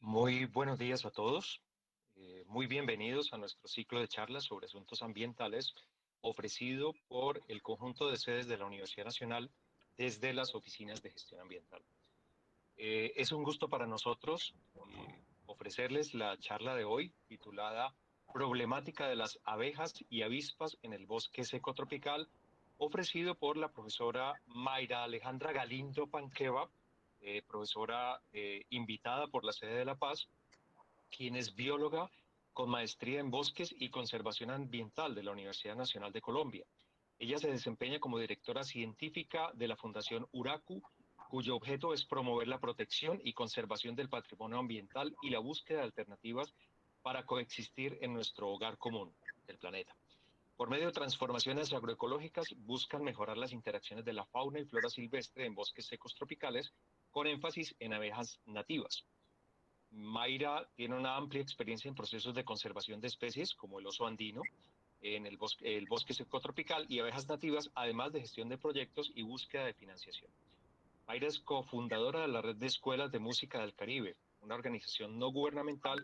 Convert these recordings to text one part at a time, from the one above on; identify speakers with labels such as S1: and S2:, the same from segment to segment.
S1: Muy buenos días a todos. Muy bienvenidos a nuestro ciclo de charlas sobre asuntos ambientales ofrecido por el conjunto de sedes de la Universidad Nacional desde las oficinas de gestión ambiental. Es un gusto para nosotros ofrecerles la charla de hoy titulada Problemática de las abejas y avispas en el bosque seco tropical, ofrecido por la profesora Mayra Alejandra Galindo Panqueva, profesora invitada por la sede de La Paz, quien es bióloga con maestría en bosques y conservación ambiental de la Universidad Nacional de Colombia. Ella se desempeña como directora científica de la Fundación Uracu, cuyo objeto es promover la protección y conservación del patrimonio ambiental y la búsqueda de alternativas para coexistir en nuestro hogar común, el planeta. Por medio de transformaciones agroecológicas buscan mejorar las interacciones de la fauna y flora silvestre en bosques secos tropicales, con énfasis en abejas nativas. Mayra tiene una amplia experiencia en procesos de conservación de especies como el oso andino, en el bosque seco tropical y abejas nativas, además de gestión de proyectos y búsqueda de financiación. Mayra es cofundadora de la Red de Escuelas de Música del Caribe, una organización no gubernamental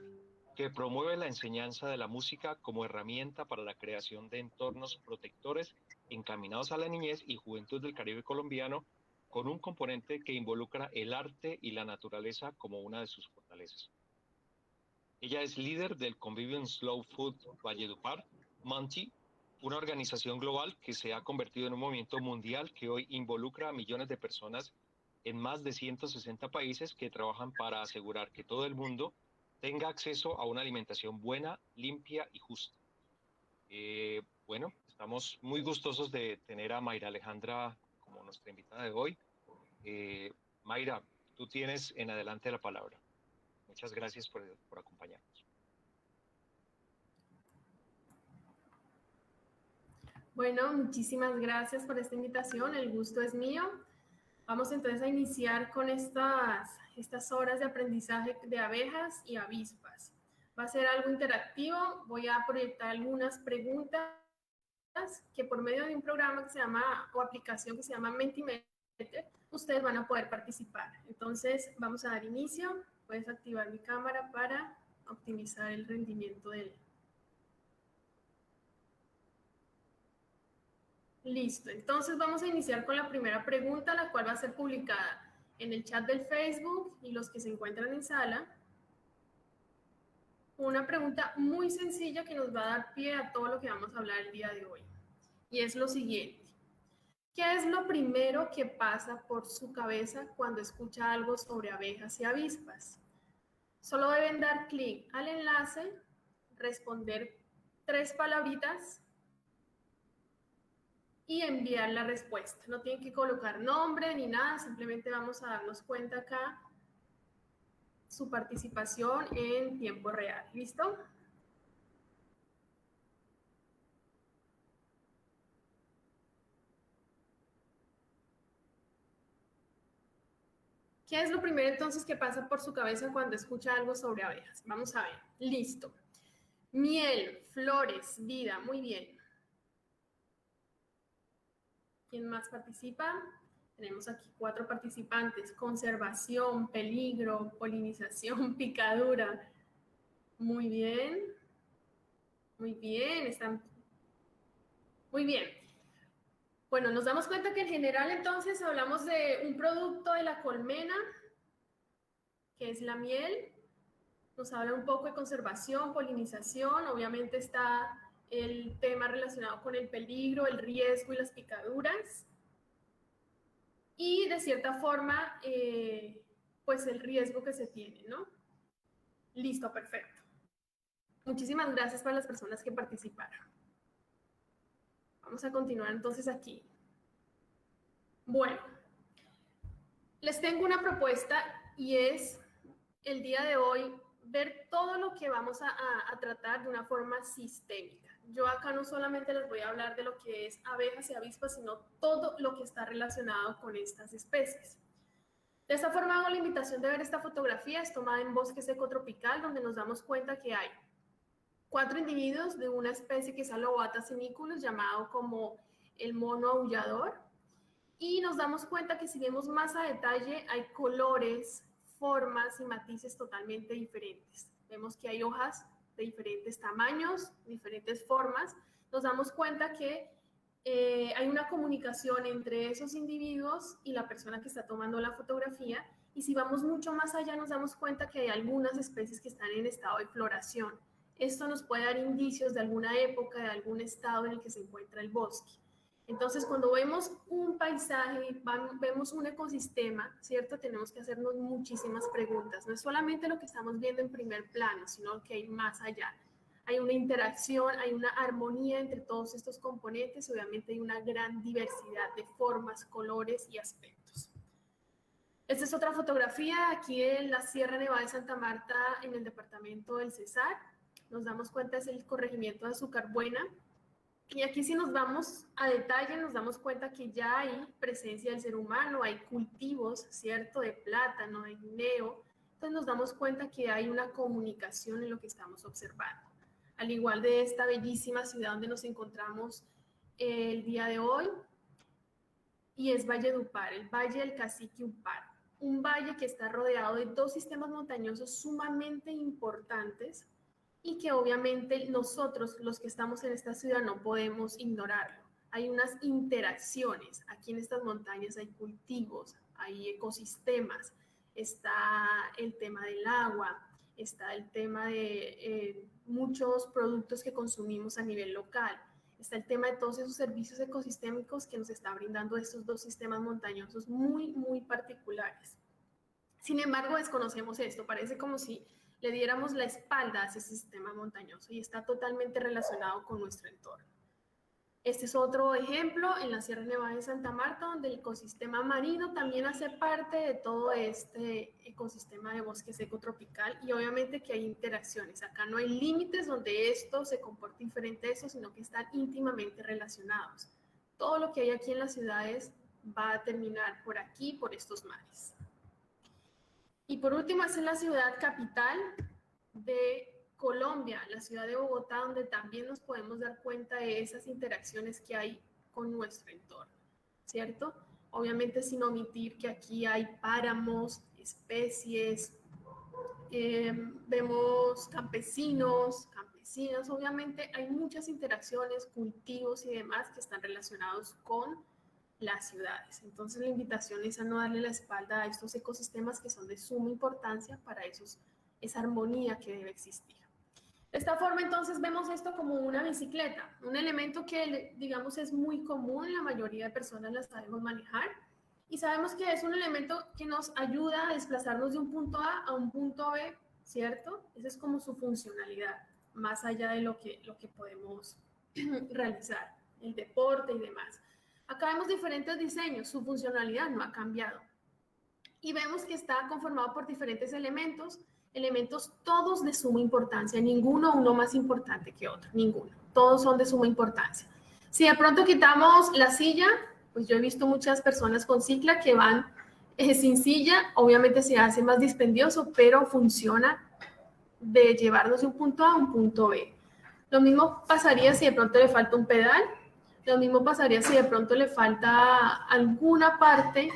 S1: que promueve la enseñanza de la música como herramienta para la creación de entornos protectores encaminados a la niñez y juventud del Caribe colombiano, con un componente que involucra el arte y la naturaleza como una de sus fortalezas. Ella es líder del Convivium Slow Food Valledupar, Monty, una organización global que se ha convertido en un movimiento mundial que hoy involucra a millones de personas en más de 160 países que trabajan para asegurar que todo el mundo tenga acceso a una alimentación buena, limpia y justa. Bueno, estamos muy gustosos de tener a Mayra Alejandra como nuestra invitada de hoy. Eh, Mayra, tú tienes en adelante la palabra. Muchas gracias por acompañarnos.
S2: Bueno, muchísimas gracias por esta invitación, el gusto es mío. Vamos entonces a iniciar con estas horas de aprendizaje de abejas y avispas. Va a ser algo interactivo, voy a proyectar algunas preguntas que por medio de un programa que se llama, o aplicación que se llama Mentimeter, ustedes van a poder participar. Entonces vamos a dar inicio, puedes activar mi cámara para optimizar el rendimiento del... Listo, entonces vamos a iniciar con la primera pregunta, la cual va a ser publicada en el chat del Facebook y los que se encuentran en sala. Una pregunta muy sencilla que nos va a dar pie a todo lo que vamos a hablar el día de hoy. Y es lo siguiente. ¿Qué es lo primero que pasa por su cabeza cuando escucha algo sobre abejas y avispas? Solo deben dar clic al enlace, responder 3 palabritas y enviar la respuesta. No tienen que colocar nombre ni nada, simplemente vamos a darnos cuenta acá su participación en tiempo real. ¿Listo? ¿Qué es lo primero entonces que pasa por su cabeza cuando escucha algo sobre abejas? Vamos a ver. Listo. Miel, flores, vida. Muy bien. ¿Quién más participa? Tenemos aquí 4 participantes. Conservación, peligro, polinización, picadura. Muy bien. Muy bien. Están... Muy bien. Bueno, nos damos cuenta que en general entonces hablamos de un producto de la colmena, que es la miel. Nos habla un poco de conservación, polinización. Obviamente está el tema relacionado con el peligro, el riesgo y las picaduras. Y de cierta forma, pues el riesgo que se tiene, ¿no? Listo, perfecto. Muchísimas gracias para las personas que participaron. Vamos a continuar entonces aquí. Bueno, les tengo una propuesta y es el día de hoy ver todo lo que vamos a tratar de una forma sistémica. Yo acá no solamente les voy a hablar de lo que es abejas y avispas, sino todo lo que está relacionado con estas especies. De esta forma hago la invitación de ver esta fotografía, es tomada en bosque seco tropical, donde nos damos cuenta que hay 4 individuos de una especie que es Alobata seniculus, llamado como el mono aullador, y nos damos cuenta que si vemos más a detalle hay colores, formas y matices totalmente diferentes. Vemos que hay hojas de diferentes tamaños, diferentes formas. Nos damos cuenta que hay una comunicación entre esos individuos y la persona que está tomando la fotografía, y si vamos mucho más allá nos damos cuenta que hay algunas especies que están en estado de floración. Esto nos puede dar indicios de alguna época, de algún estado en el que se encuentra el bosque. Entonces, cuando vemos un paisaje, vemos un ecosistema, ¿cierto? Tenemos que hacernos muchísimas preguntas. No es solamente lo que estamos viendo en primer plano, sino que hay más allá. Hay una interacción, hay una armonía entre todos estos componentes y obviamente hay una gran diversidad de formas, colores y aspectos. Esta es otra fotografía aquí en la Sierra Nevada de Santa Marta, en el departamento del Cesar. Nos damos cuenta, es el corregimiento de Azucarbuena. Y aquí si nos vamos a detalle, nos damos cuenta que ya hay presencia del ser humano, hay cultivos, ¿cierto?, de plátano, de guineo. Entonces nos damos cuenta que hay una comunicación en lo que estamos observando. Al igual de esta bellísima ciudad donde nos encontramos el día de hoy, y es Valledupar, el Valle del Cacique Upar. Un valle que está rodeado de dos sistemas montañosos sumamente importantes, y que obviamente nosotros, los que estamos en esta ciudad, no podemos ignorarlo. Hay unas interacciones. Aquí en estas montañas hay cultivos, hay ecosistemas, está el tema del agua, está el tema de muchos productos que consumimos a nivel local, está el tema de todos esos servicios ecosistémicos que nos está brindando estos dos sistemas montañosos muy, muy particulares. Sin embargo, desconocemos esto. Parece como si le diéramos la espalda a ese sistema montañoso y está totalmente relacionado con nuestro entorno. Este es otro ejemplo en la Sierra Nevada de Santa Marta, donde el ecosistema marino también hace parte de todo este ecosistema de bosque seco tropical, y obviamente que hay interacciones. Acá no hay límites donde esto se comporte diferente a eso, sino que están íntimamente relacionados. Todo lo que hay aquí en las ciudades va a terminar por aquí, por estos mares. Y por último, es en la ciudad capital de Colombia, la ciudad de Bogotá, donde también nos podemos dar cuenta de esas interacciones que hay con nuestro entorno, ¿cierto? Obviamente sin omitir que aquí hay páramos, especies, vemos campesinas, obviamente hay muchas interacciones, cultivos y demás que están relacionados con las ciudades. Entonces la invitación es a no darle la espalda a estos ecosistemas que son de suma importancia para esa armonía que debe existir. De esta forma entonces vemos esto como una bicicleta, un elemento que digamos es muy común, la mayoría de personas la sabemos manejar y sabemos que es un elemento que nos ayuda a desplazarnos de un punto A un punto B, ¿cierto? Esa es como su funcionalidad, más allá de lo que podemos realizar, el deporte y demás. Acá vemos diferentes diseños, su funcionalidad no ha cambiado. Y vemos que está conformado por diferentes elementos todos de suma importancia, uno más importante que otro, ninguno. Todos son de suma importancia. Si de pronto quitamos la silla, pues yo he visto muchas personas con cicla que van sin silla, obviamente se hace más dispendioso, pero funciona de llevarnos de un punto A a un punto B. Lo mismo pasaría si de pronto le falta un pedal. Lo mismo pasaría si de pronto le falta alguna parte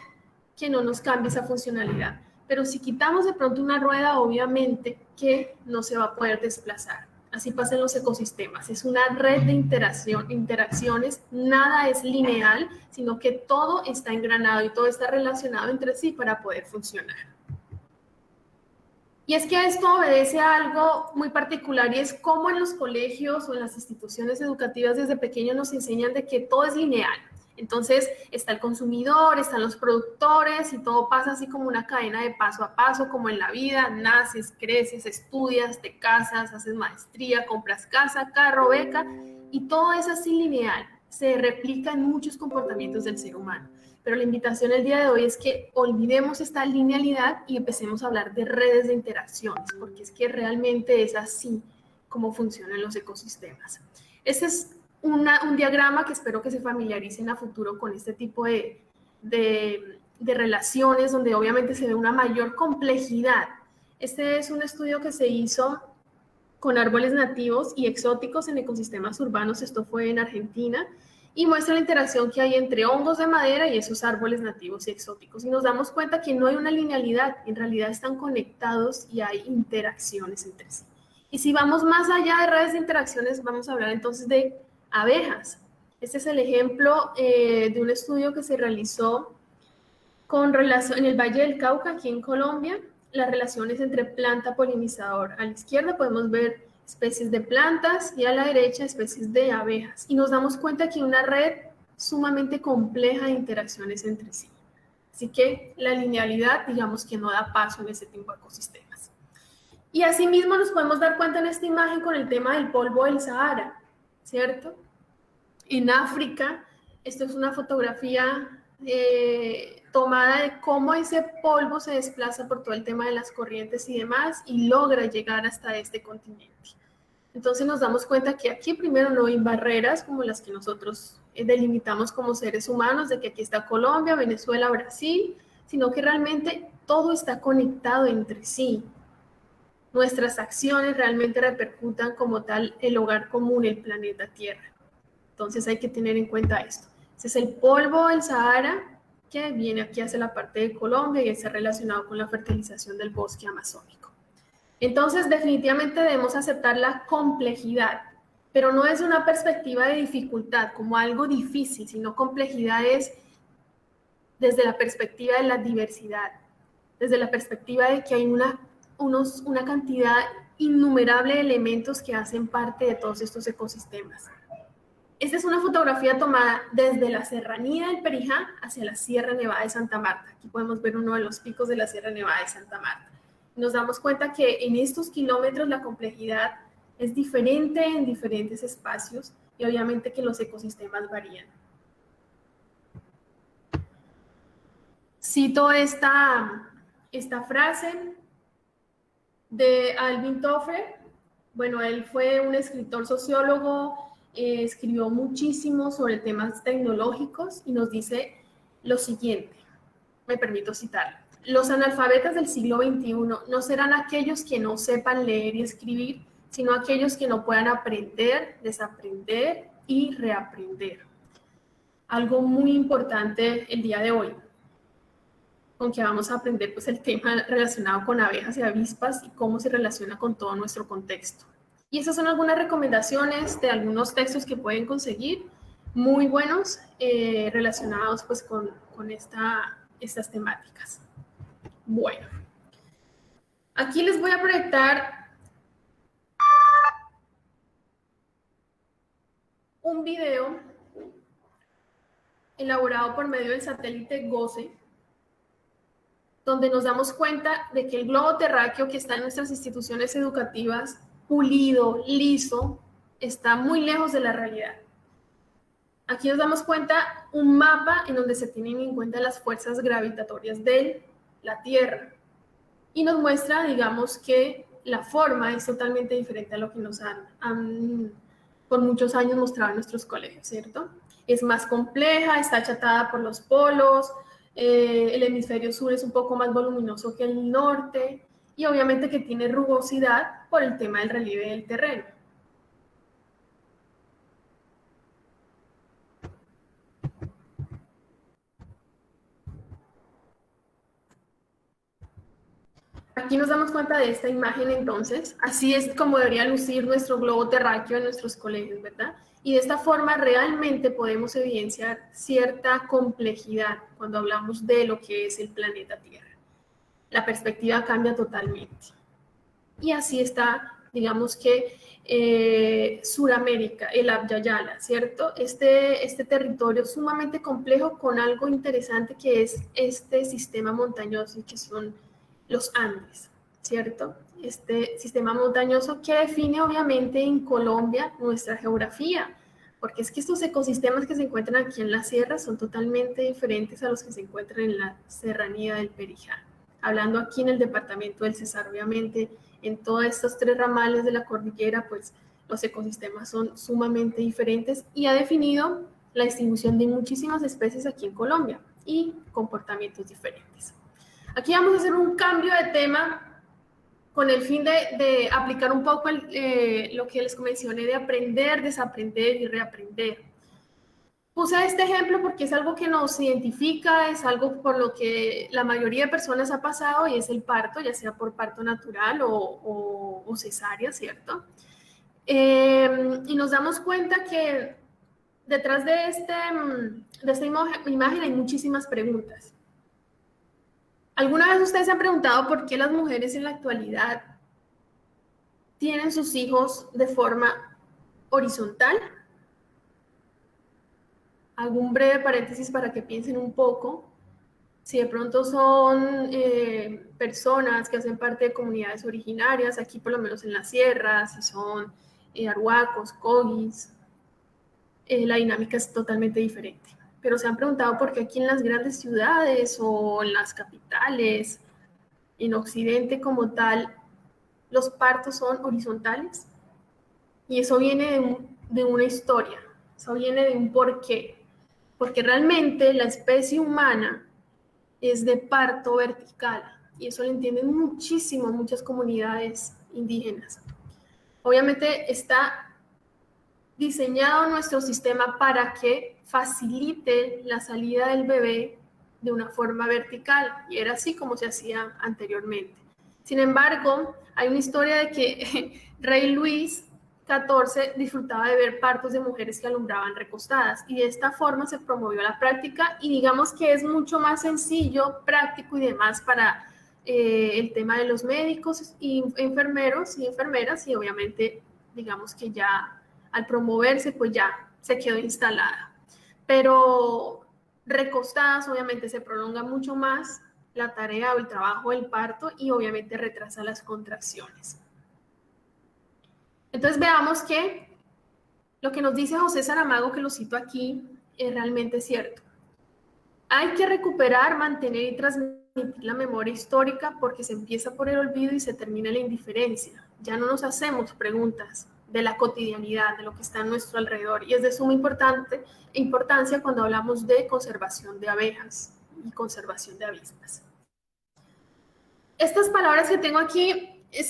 S2: que no nos cambie esa funcionalidad. Pero si quitamos de pronto una rueda, obviamente que no se va a poder desplazar. Así pasa en los ecosistemas. Es una red de interacciones, nada es lineal, sino que todo está engranado y todo está relacionado entre sí para poder funcionar. Y es que esto obedece a algo muy particular, y es cómo en los colegios o en las instituciones educativas desde pequeños nos enseñan de que todo es lineal. Entonces está el consumidor, están los productores y todo pasa así como una cadena de paso a paso, como en la vida: naces, creces, estudias, te casas, haces maestría, compras casa, carro, beca, y todo es así lineal. Se replica en muchos comportamientos del ser humano. Pero la invitación el día de hoy es que olvidemos esta linealidad y empecemos a hablar de redes de interacciones, porque es que realmente es así como funcionan los ecosistemas. Este es un diagrama que espero que se familiaricen a futuro con este tipo de relaciones, donde obviamente se ve una mayor complejidad. Este es un estudio que se hizo con árboles nativos y exóticos en ecosistemas urbanos. Esto fue en Argentina. y muestra la interacción que hay entre hongos de madera y esos árboles nativos y exóticos. Y nos damos cuenta que no hay una linealidad, en realidad están conectados y hay interacciones entre sí. Y si vamos más allá de redes de interacciones, vamos a hablar entonces de abejas. Este es el ejemplo de un estudio que se realizó con relación en el Valle del Cauca, aquí en Colombia, las relaciones entre planta polinizador. A la izquierda podemos ver especies de plantas y a la derecha especies de abejas. Y nos damos cuenta que hay una red sumamente compleja de interacciones entre sí. Así que la linealidad, digamos que no da paso en ese tipo de ecosistemas. Y asimismo nos podemos dar cuenta en esta imagen con el tema del polvo del Sahara, ¿cierto? En África, esto es una fotografía tomada de cómo ese polvo se desplaza por todo el tema de las corrientes y demás y logra llegar hasta este continente. Entonces nos damos cuenta que aquí primero no hay barreras como las que nosotros delimitamos como seres humanos, de que aquí está Colombia, Venezuela, Brasil, sino que realmente todo está conectado entre sí. Nuestras acciones realmente repercutan como tal el hogar común, el planeta Tierra. Entonces hay que tener en cuenta esto. Ese es el polvo del Sahara que viene aquí hacia la parte de Colombia y está relacionado con la fertilización del bosque amazónico. Entonces definitivamente debemos aceptar la complejidad, pero no es una perspectiva de dificultad como algo difícil, sino complejidad es desde la perspectiva de la diversidad, desde la perspectiva de que hay una cantidad innumerable de elementos que hacen parte de todos estos ecosistemas. Esta es una fotografía tomada desde la serranía del Perijá hacia la Sierra Nevada de Santa Marta. Aquí podemos ver uno de los picos de la Sierra Nevada de Santa Marta. Nos damos cuenta que en estos kilómetros la complejidad es diferente en diferentes espacios y obviamente que los ecosistemas varían. Cito esta frase de Alvin Toffler. Bueno, él fue un escritor sociólogo, escribió muchísimo sobre temas tecnológicos y nos dice lo siguiente, me permito citarlo. Los analfabetas del siglo XXI no serán aquellos que no sepan leer y escribir, sino aquellos que no puedan aprender, desaprender y reaprender. Algo muy importante el día de hoy, con que vamos a aprender pues, el tema relacionado con abejas y avispas y cómo se relaciona con todo nuestro contexto. Y esas son algunas recomendaciones de algunos textos que pueden conseguir, muy buenos, relacionados pues, con estas temáticas. Bueno, aquí les voy a proyectar un video elaborado por medio del satélite GOSE, donde nos damos cuenta de que el globo terráqueo que está en nuestras instituciones educativas, pulido, liso, está muy lejos de la realidad. Aquí nos damos cuenta un mapa en donde se tienen en cuenta las fuerzas gravitatorias de la Tierra y nos muestra, digamos, que la forma es totalmente diferente a lo que nos han por muchos años mostrado en nuestros colegios, ¿cierto? Es más compleja, está achatada por los polos, el hemisferio sur es un poco más voluminoso que el norte y obviamente que tiene rugosidad por el tema del relieve del terreno. Aquí nos damos cuenta de esta imagen entonces, así es como debería lucir nuestro globo terráqueo en nuestros colegios, ¿verdad? Y de esta forma realmente podemos evidenciar cierta complejidad cuando hablamos de lo que es el planeta Tierra. La perspectiva cambia totalmente. Y así está, digamos que Suramérica, el Abya Yala, ¿cierto? Este territorio sumamente complejo con algo interesante que es este sistema montañoso y que son los Andes, ¿cierto? Este sistema montañoso que define obviamente en Colombia nuestra geografía, porque es que estos ecosistemas que se encuentran aquí en la sierra son totalmente diferentes a los que se encuentran en la serranía del Perijá. Hablando aquí en el departamento del Cesar, obviamente, en todos estos tres ramales de la cordillera, pues los ecosistemas son sumamente diferentes y ha definido la distribución de muchísimas especies aquí en Colombia y comportamientos diferentes. Aquí vamos a hacer un cambio de tema con el fin de aplicar un poco lo que les mencioné de aprender, desaprender y reaprender. Puse este ejemplo porque es algo que nos identifica, es algo por lo que la mayoría de personas ha pasado y es el parto, ya sea por parto natural o cesárea, ¿cierto? Y nos damos cuenta que detrás de esta imagen hay muchísimas preguntas. ¿Alguna vez ustedes se han preguntado por qué las mujeres en la actualidad tienen sus hijos de forma horizontal? Hago un breve paréntesis para que piensen un poco. Si de pronto son personas que hacen parte de comunidades originarias, aquí por lo menos en las sierras, si son arhuacos, cogis, la dinámica es totalmente diferente. Pero se han preguntado por qué aquí en las grandes ciudades o en las capitales, en Occidente como tal, los partos son horizontales. Y eso viene de una historia, eso viene de un porqué. Porque realmente la especie humana es de parto vertical y eso lo entienden muchísimo muchas comunidades indígenas. Obviamente está diseñado nuestro sistema para que facilite la salida del bebé de una forma vertical y era así como se hacía anteriormente. Sin embargo, hay una historia de que Rey Luis XIV disfrutaba de ver partos de mujeres que alumbraban recostadas y de esta forma se promovió la práctica y digamos que es mucho más sencillo, práctico y demás para el tema de los médicos y enfermeros y enfermeras y obviamente digamos que ya al promoverse pues ya se quedó instalada. Pero recostadas obviamente se prolonga mucho más la tarea o el trabajo del parto y obviamente retrasa las contracciones. Entonces veamos que lo que nos dice José Saramago, que lo cito aquí, es realmente cierto. Hay que recuperar, mantener y transmitir la memoria histórica porque se empieza por el olvido y se termina la indiferencia. Ya no nos hacemos preguntas de la cotidianidad, de lo que está a nuestro alrededor. Y es de suma importancia cuando hablamos de conservación de abejas y conservación de avispas. Estas palabras que tengo aquí es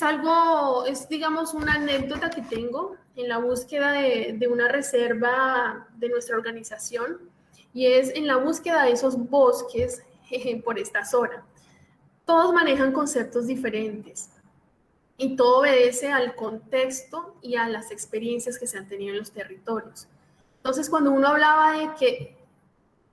S2: digamos una anécdota que tengo en la búsqueda de una reserva de nuestra organización y es en la búsqueda de esos bosques por esta zona. Todos manejan conceptos diferentes y todo obedece al contexto y a las experiencias que se han tenido en los territorios. Entonces, cuando uno hablaba de que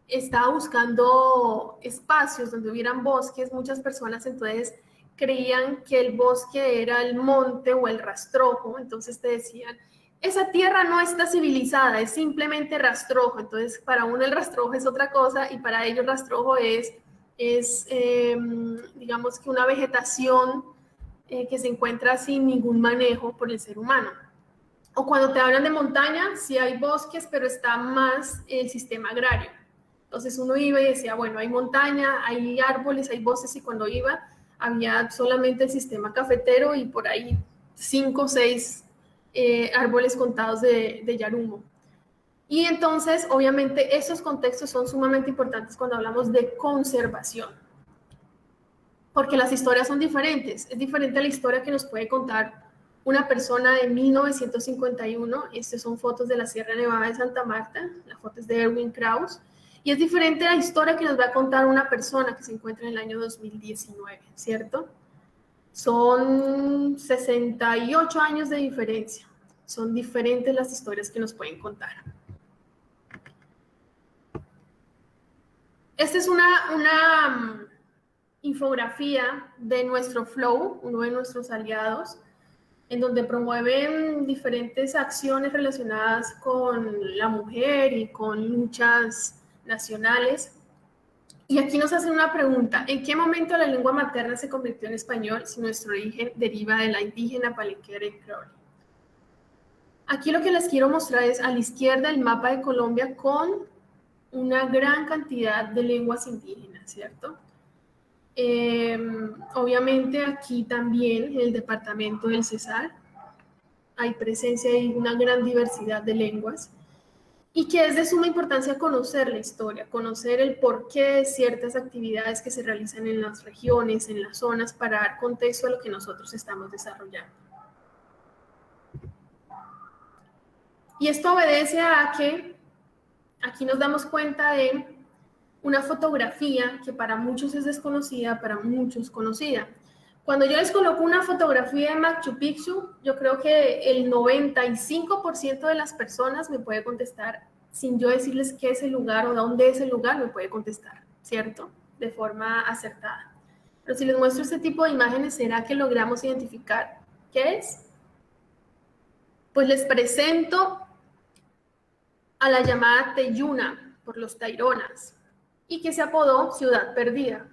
S2: estaba buscando espacios donde hubieran bosques, muchas personas entonces creían que el bosque era el monte o el rastrojo, entonces te decían, esa tierra no está civilizada, es simplemente rastrojo, entonces para uno el rastrojo es otra cosa y para ellos el rastrojo es digamos que una vegetación que se encuentra sin ningún manejo por el ser humano. O cuando te hablan de montaña, sí hay bosques, pero está más el sistema agrario. Entonces uno iba y decía, bueno, hay montaña, hay árboles, hay bosques, y cuando iba había solamente el sistema cafetero y por ahí 5 o 6 árboles contados de yarumo. Y entonces, obviamente, esos contextos son sumamente importantes cuando hablamos de conservación, porque las historias son diferentes. Es diferente la historia que nos puede contar una persona de 1951, estas son fotos de la Sierra Nevada de Santa Marta, la foto es de Erwin Krauss, y es diferente la historia que nos va a contar una persona que se encuentra en el año 2019, ¿cierto? Son 68 años de diferencia, son diferentes las historias que nos pueden contar. Esta es una infografía de nuestro Flow, uno de nuestros aliados, en donde promueven diferentes acciones relacionadas con la mujer y con luchas nacionales. Y aquí nos hacen una pregunta, ¿en qué momento la lengua materna se convirtió en español si nuestro origen deriva de la indígena palenquera y creole? Aquí lo que les quiero mostrar es a la izquierda el mapa de Colombia con una gran cantidad de lenguas indígenas, ¿cierto? Obviamente aquí también en el departamento del Cesar hay presencia y una gran diversidad de lenguas y que es de suma importancia conocer la historia, conocer el porqué de ciertas actividades que se realizan en las regiones, en las zonas, para dar contexto a lo que nosotros estamos desarrollando. Y esto obedece a que Aquí nos damos cuenta de una fotografía que para muchos es desconocida, para muchos conocida. Cuando yo les coloco una fotografía de Machu Picchu, yo creo que el 95% de las personas me puede contestar, sin yo decirles qué es el lugar o dónde es el lugar, me puede contestar, ¿cierto? De forma acertada. Pero si les muestro este tipo de imágenes, ¿será que logramos identificar qué es? Pues les presento a la llamada Teyuna por los taironas y que se apodó Ciudad Perdida.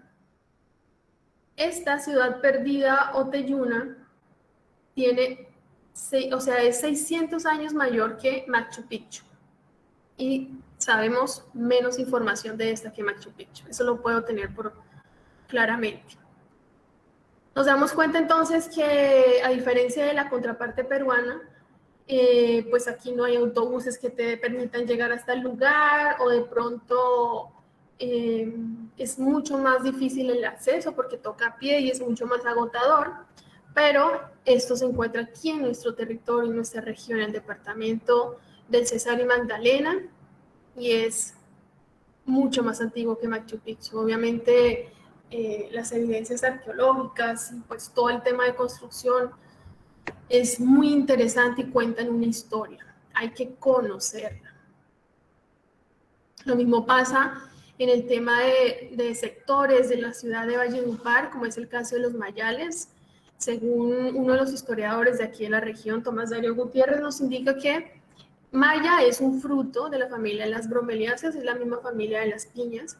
S2: Esta ciudad perdida o Teyuna tiene, o sea, es 600 años mayor que Machu Picchu y sabemos menos información de esta que Machu Picchu. Eso lo puedo tener por claramente. Nos damos cuenta entonces que a diferencia de la contraparte peruana, pues aquí no hay autobuses que te permitan llegar hasta el lugar o de pronto es mucho más difícil el acceso porque toca a pie y es mucho más agotador, pero esto se encuentra aquí en nuestro territorio, en nuestra región, en el departamento del Cesar y Magdalena, y es mucho más antiguo que Machu Picchu. Obviamente las evidencias arqueológicas y pues todo el tema de construcción es muy interesante y cuentan una historia. Hay que conocerla. Lo mismo pasa en el tema de sectores de la ciudad de Valledupar, como es el caso de los mayales. Según uno de los historiadores de aquí de la región, Tomás Darío Gutiérrez, nos indica que maya es un fruto de la familia de las bromeliáceas, es la misma familia de las piñas,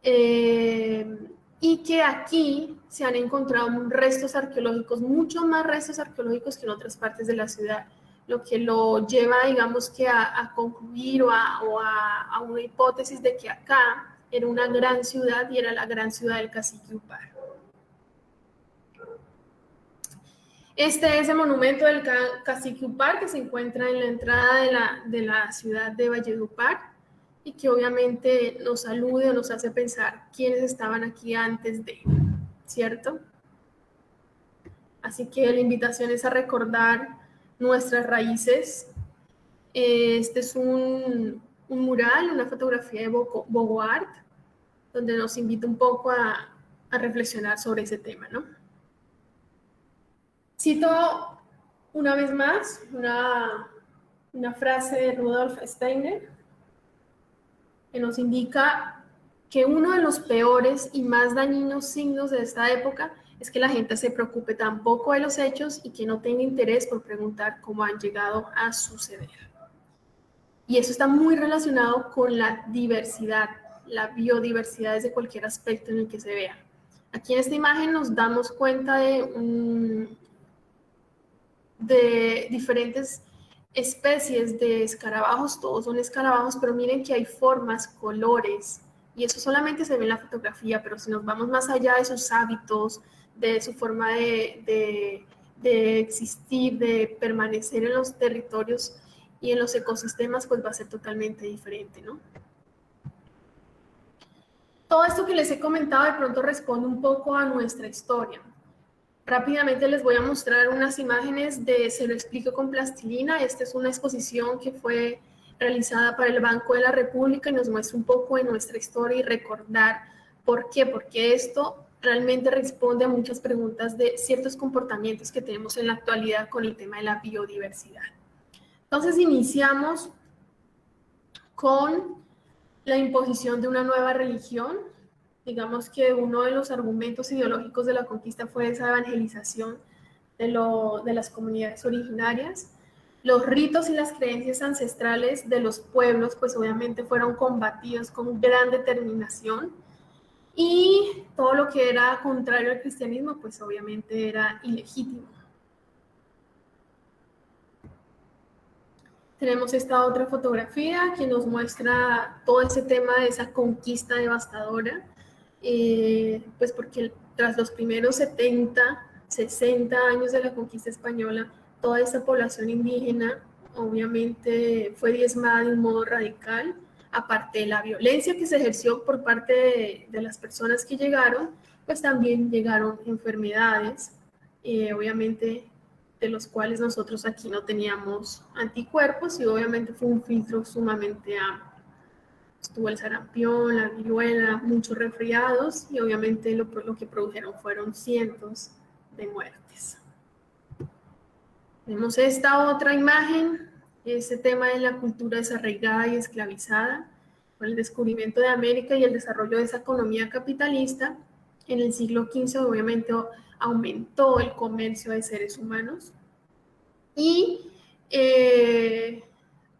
S2: y que aquí se han encontrado restos arqueológicos, muchos más restos arqueológicos que en otras partes de la ciudad, lo que lo lleva, digamos, que a concluir o a una hipótesis de que acá era una gran ciudad y era la gran ciudad del cacique Upar. Este es el monumento del cacique Upar que se encuentra en la entrada de la ciudad de Valledupar y que obviamente nos alude o nos hace pensar quiénes estaban aquí antes de, ¿cierto? Así que la invitación es a recordar nuestras raíces. Este es un mural, una fotografía de Bogoart, donde nos invita un poco a reflexionar sobre ese tema, ¿no? Cito una vez más una frase de Rudolf Steiner que nos indica que uno de los peores y más dañinos signos de esta época es que la gente se preocupe tan poco de los hechos y que no tenga interés por preguntar cómo han llegado a suceder. Y eso está muy relacionado con la diversidad, la biodiversidad desde cualquier aspecto en el que se vea. Aquí en esta imagen nos damos cuenta de diferentes especies de escarabajos, todos son escarabajos, pero miren que hay formas, colores, y eso solamente se ve en la fotografía, pero si nos vamos más allá de sus hábitos, de su forma de existir, de permanecer en los territorios y en los ecosistemas, pues va a ser totalmente diferente, ¿no? Todo esto que les he comentado de pronto responde un poco a nuestra historia. Rápidamente les voy a mostrar unas imágenes de Se lo explico con plastilina. Esta es una exposición que fue realizada para el Banco de la República y nos muestra un poco de nuestra historia y recordar por qué, porque esto realmente responde a muchas preguntas de ciertos comportamientos que tenemos en la actualidad con el tema de la biodiversidad. Entonces iniciamos con la imposición de una nueva religión. Digamos que uno de los argumentos ideológicos de la conquista fue esa evangelización de las comunidades originarias. Los ritos y las creencias ancestrales de los pueblos, pues obviamente fueron combatidos con gran determinación, y todo lo que era contrario al cristianismo, pues obviamente era ilegítimo. Tenemos esta otra fotografía que nos muestra todo ese tema de esa conquista devastadora, pues porque tras los primeros 70, 60 años de la conquista española, toda esa población indígena obviamente fue diezmada de un modo radical, aparte de la violencia que se ejerció por parte de las personas que llegaron, pues también llegaron enfermedades, obviamente de los cuales nosotros aquí no teníamos anticuerpos, y obviamente fue un filtro sumamente amplio. Estuvo el sarampión, la viruela, muchos resfriados y obviamente lo que produjeron fueron cientos de muertes. Tenemos esta otra imagen, ese tema de la cultura desarraigada y esclavizada, con el descubrimiento de América y el desarrollo de esa economía capitalista. En el siglo XV obviamente aumentó el comercio de seres humanos y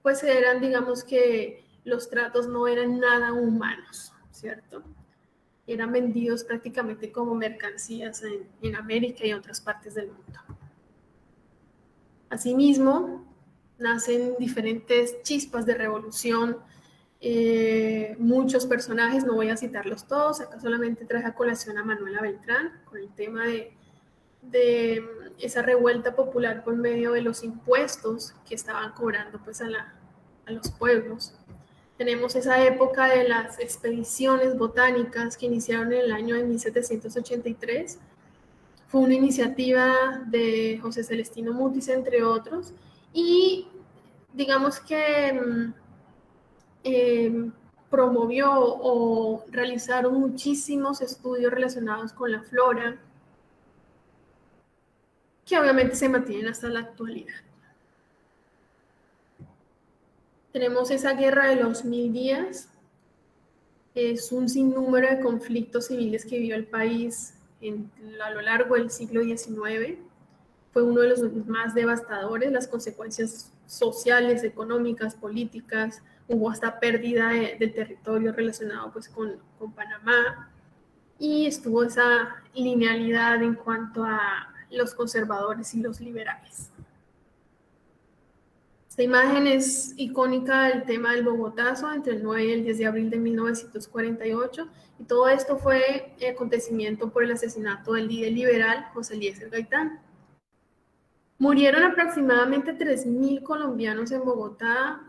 S2: pues eran, digamos que los tratos no eran nada humanos, ¿cierto? Eran vendidos prácticamente como mercancías en América y en otras partes del mundo. Asimismo, nacen diferentes chispas de revolución, muchos personajes, no voy a citarlos todos, acá solamente traje a colación a Manuela Beltrán con el tema de esa revuelta popular por medio de los impuestos que estaban cobrando pues a los pueblos. Tenemos esa época de las expediciones botánicas que iniciaron en el año de 1783. Fue una iniciativa de José Celestino Mutis, entre otros, y digamos que promovió o realizaron muchísimos estudios relacionados con la flora, que obviamente se mantienen hasta la actualidad. Tenemos esa guerra de los 1000 días, es un sinnúmero de conflictos civiles que vivió el país a lo largo del siglo XIX. Fue uno de los más devastadores, las consecuencias sociales, económicas, políticas, hubo hasta pérdida de territorio relacionado pues con Panamá, y estuvo esa linealidad en cuanto a los conservadores y los liberales. Esta imagen es icónica del tema del Bogotazo entre el 9 y el 10 de abril de 1948, y todo esto fue acontecimiento por el asesinato del líder liberal José Eliezer Gaitán. Murieron aproximadamente 3.000 colombianos en Bogotá.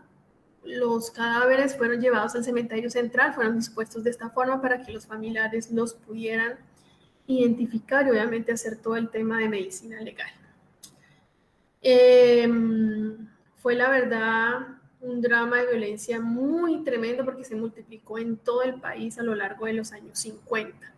S2: Los cadáveres fueron llevados al cementerio central, fueron dispuestos de esta forma para que los familiares los pudieran identificar y obviamente hacer todo el tema de medicina legal. Fue la verdad un drama de violencia muy tremendo porque se multiplicó en todo el país a lo largo de los años 50.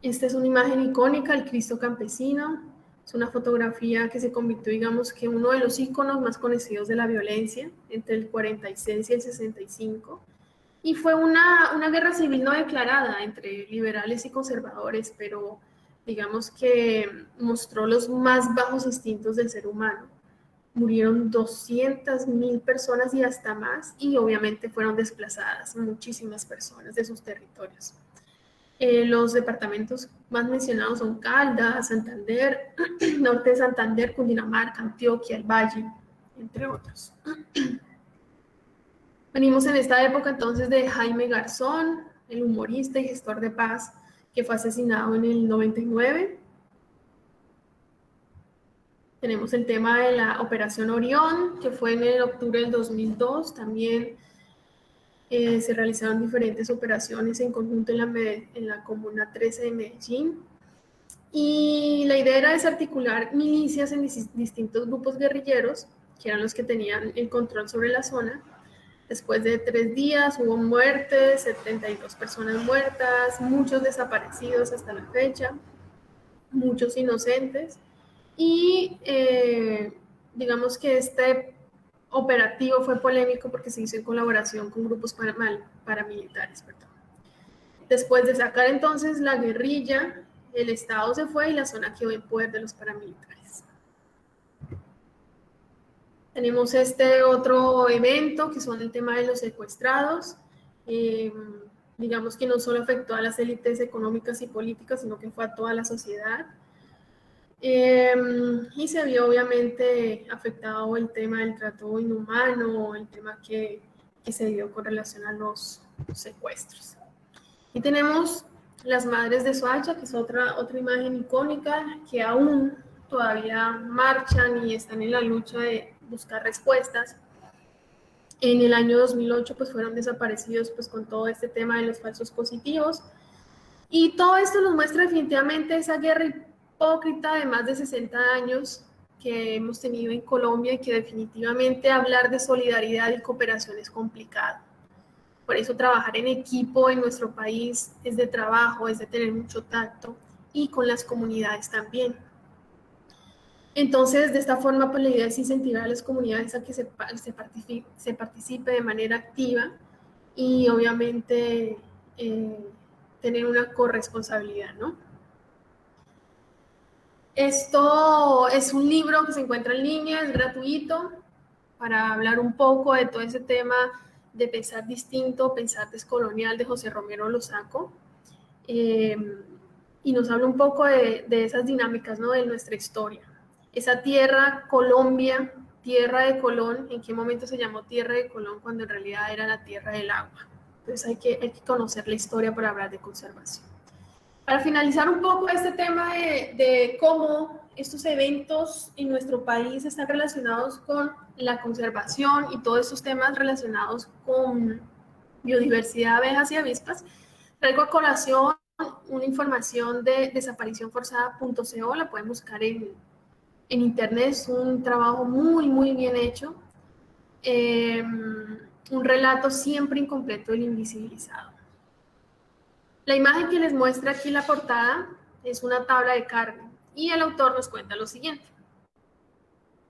S2: Esta es una imagen icónica, el Cristo Campesino. Es una fotografía que se convirtió, digamos, que uno de los íconos más conocidos de la violencia entre el 46 y el 65. Y fue una guerra civil no declarada entre liberales y conservadores, pero digamos que mostró los más bajos instintos del ser humano. Murieron 200.000 personas y hasta más, y obviamente fueron desplazadas muchísimas personas de sus territorios. Los departamentos más mencionados son Caldas, Santander, Norte de Santander, Cundinamarca, Antioquia, el Valle, entre otros. Venimos en esta época entonces de Jaime Garzón, el humorista y gestor de paz que fue asesinado en el 99. Tenemos el tema de la Operación Orión, que fue en el octubre del 2002. También se realizaron diferentes operaciones en conjunto en la Comuna 13 de Medellín. Y la idea era desarticular milicias en distintos grupos guerrilleros, que eran los que tenían el control sobre la zona. Después de 3 días hubo muertes, 72 personas muertas, muchos desaparecidos hasta la fecha, muchos inocentes. Y digamos que este operativo fue polémico porque se hizo en colaboración con grupos paramilitares. Después de sacar entonces la guerrilla, el Estado se fue y la zona quedó en poder de los paramilitares. Tenemos este otro evento que son el tema de los secuestrados. Digamos que no solo afectó a las élites económicas y políticas, sino que fue a toda la sociedad. Y se vio obviamente afectado el tema del trato inhumano, el tema que se dio con relación a los secuestros. Y tenemos las Madres de Soacha, que es otra imagen icónica, que aún todavía marchan y están en la lucha de buscar respuestas. En el año 2008 pues fueron desaparecidos pues con todo este tema de los falsos positivos. Y todo esto nos muestra definitivamente esa guerra hipócrita de más de 60 años que hemos tenido en Colombia y que definitivamente hablar de solidaridad y cooperación es complicado. Por eso trabajar en equipo en nuestro país es de trabajo, es de tener mucho tacto y con las comunidades también. Entonces, de esta forma, pues la idea es incentivar a las comunidades a que se participe de manera activa y obviamente tener una corresponsabilidad, ¿no? Esto es un libro que se encuentra en línea, es gratuito, para hablar un poco de todo ese tema de pensar distinto, pensar descolonial de José Romero Lozaco. Y nos habla un poco de esas dinámicas, ¿no? De nuestra historia. Esa tierra, Colombia, tierra de Colón, ¿en qué momento se llamó tierra de Colón cuando en realidad era la tierra del agua? Entonces hay que conocer la historia para hablar de conservación. Para finalizar un poco este tema de cómo estos eventos en nuestro país están relacionados con la conservación y todos estos temas relacionados con biodiversidad, abejas y avispas, traigo a colación una información de desapariciónforzada.co, la pueden buscar en internet, es un trabajo muy, muy bien hecho, un relato siempre incompleto del invisibilizado. La imagen que les muestra aquí la portada es una tabla de carne y el autor nos cuenta lo siguiente.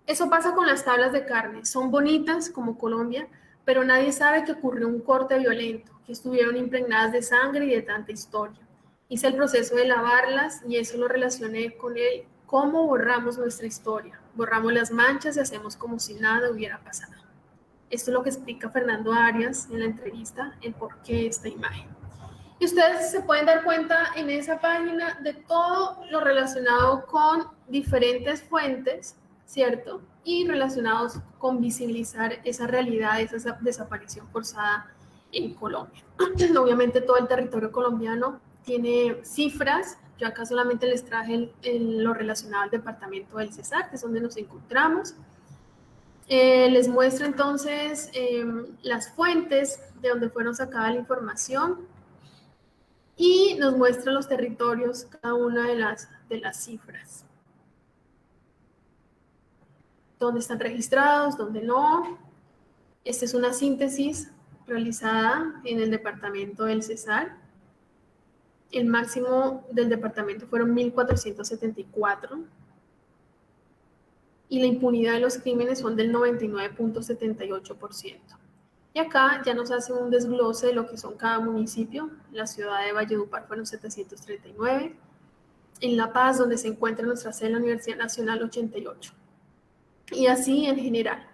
S2: Eso pasa con las tablas de carne, son bonitas como Colombia, pero nadie sabe que ocurrió un corte violento, que estuvieron impregnadas de sangre y de tanta historia. Hice el proceso de lavarlas y eso lo relacioné con el cómo borramos nuestra historia. Borramos las manchas y hacemos como si nada hubiera pasado. Esto es lo que explica Fernando Arias en la entrevista, el porqué de esta imagen. Y ustedes se pueden dar cuenta en esa página de todo lo relacionado con diferentes fuentes, ¿cierto? Y relacionados con visibilizar esa realidad, esa desaparición forzada en Colombia. Obviamente todo el territorio colombiano tiene cifras. Yo acá solamente les traje lo relacionado al departamento del Cesar, que es donde nos encontramos. Les muestro entonces las fuentes de donde fueron sacada la información y nos muestra los territorios, cada una de las cifras. Dónde están registrados, dónde no. Esta es una síntesis realizada en el departamento del Cesar. El máximo del departamento fueron 1.474. Y la impunidad de los crímenes son del 99.78%. Y acá ya nos hace un desglose de lo que son cada municipio. La ciudad de Valledupar fueron 739. En La Paz, donde se encuentra nuestra sede, la Universidad Nacional, 88. Y así en general.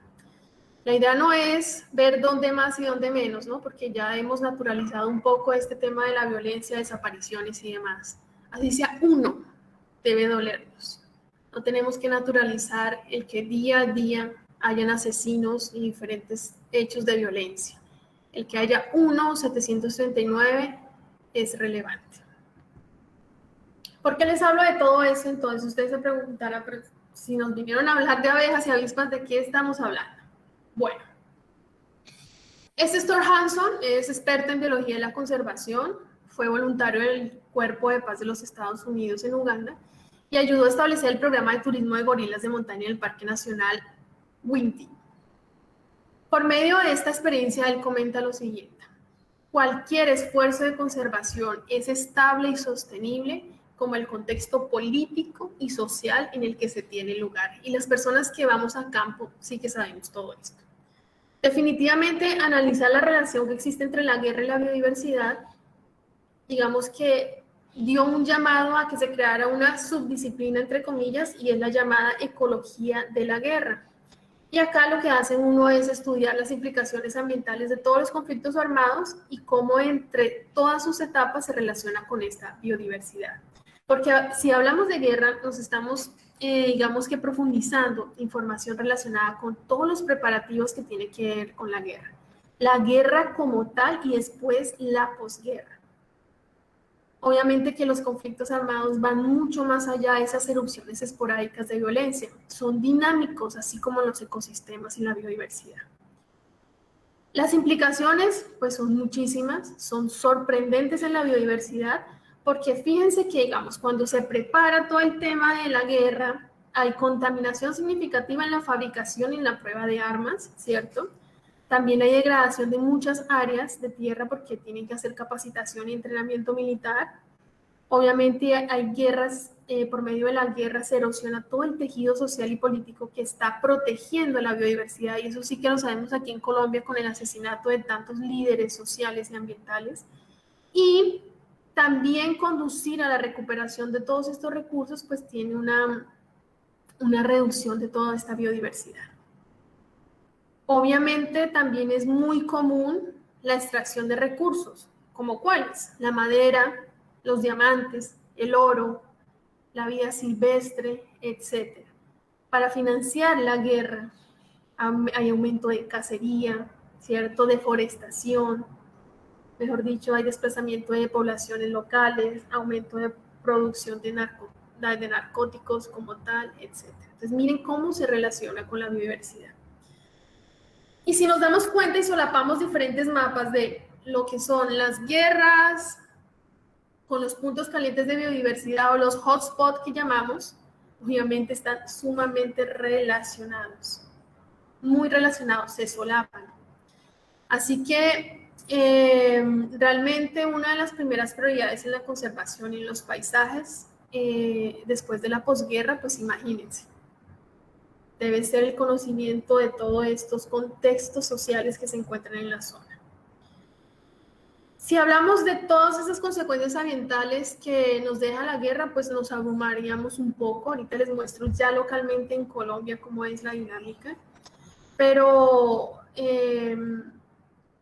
S2: La idea no es ver dónde más y dónde menos, ¿no? Porque ya hemos naturalizado un poco este tema de la violencia, desapariciones y demás. Así sea uno, debe dolernos. No tenemos que naturalizar el que día a día hayan asesinos y diferentes hechos de violencia. El que haya 739 es relevante. ¿Por qué les hablo de todo eso? Entonces ustedes se preguntarán, pero si nos vinieron a hablar de abejas y avispas, ¿de qué estamos hablando? Bueno, Stuart Hanson es experto en biología de la conservación, fue voluntario del Cuerpo de Paz de los Estados Unidos en Uganda y ayudó a establecer el programa de turismo de gorilas de montaña del Parque Nacional Winti. Por medio de esta experiencia, él comenta lo siguiente: cualquier esfuerzo de conservación es estable y sostenible como el contexto político y social en el que se tiene lugar. Y las personas que vamos a campo sí que sabemos todo esto. Definitivamente, analizar la relación que existe entre la guerra y la biodiversidad, digamos que dio un llamado a que se creara una subdisciplina, entre comillas, y es la llamada ecología de la guerra. Y acá lo que hace uno es estudiar las implicaciones ambientales de todos los conflictos armados y cómo entre todas sus etapas se relaciona con esta biodiversidad. Porque si hablamos de guerra, nos estamos, digamos que profundizando información relacionada con todos los preparativos que tiene que ver con la guerra. La guerra como tal y después la posguerra. Obviamente que los conflictos armados van mucho más allá de esas erupciones esporádicas de violencia. Son dinámicos, así como los ecosistemas y la biodiversidad. Las implicaciones, pues son muchísimas, son sorprendentes en la biodiversidad, porque fíjense que, digamos, cuando se prepara todo el tema de la guerra, hay contaminación significativa en la fabricación y en la prueba de armas, ¿cierto? También hay degradación de muchas áreas de tierra porque tienen que hacer capacitación y entrenamiento militar. Obviamente hay guerras, por medio de las guerras se erosiona todo el tejido social y político que está protegiendo la biodiversidad, y eso sí que lo sabemos aquí en Colombia con el asesinato de tantos líderes sociales y ambientales. Y también conducir a la recuperación de todos estos recursos, pues tiene una reducción de toda esta biodiversidad. Obviamente también es muy común la extracción de recursos, como cuáles: la madera, los diamantes, el oro, la vida silvestre, etc. Para financiar la guerra hay aumento de cacería, ¿cierto? Deforestación, mejor dicho, hay desplazamiento de poblaciones locales, aumento de producción de narcóticos como tal, etc. Entonces miren cómo se relaciona con la biodiversidad. Y si nos damos cuenta y solapamos diferentes mapas de lo que son las guerras con los puntos calientes de biodiversidad o los hotspots que llamamos, obviamente están sumamente relacionados, muy relacionados, se solapan. Así que realmente una de las primeras prioridades en la conservación y en los paisajes después de la posguerra, pues imagínense, debe ser el conocimiento de todos estos contextos sociales que se encuentran en la zona. Si hablamos de todas esas consecuencias ambientales que nos deja la guerra, pues nos abrumaríamos un poco. Ahorita les muestro ya localmente en Colombia cómo es la dinámica. Pero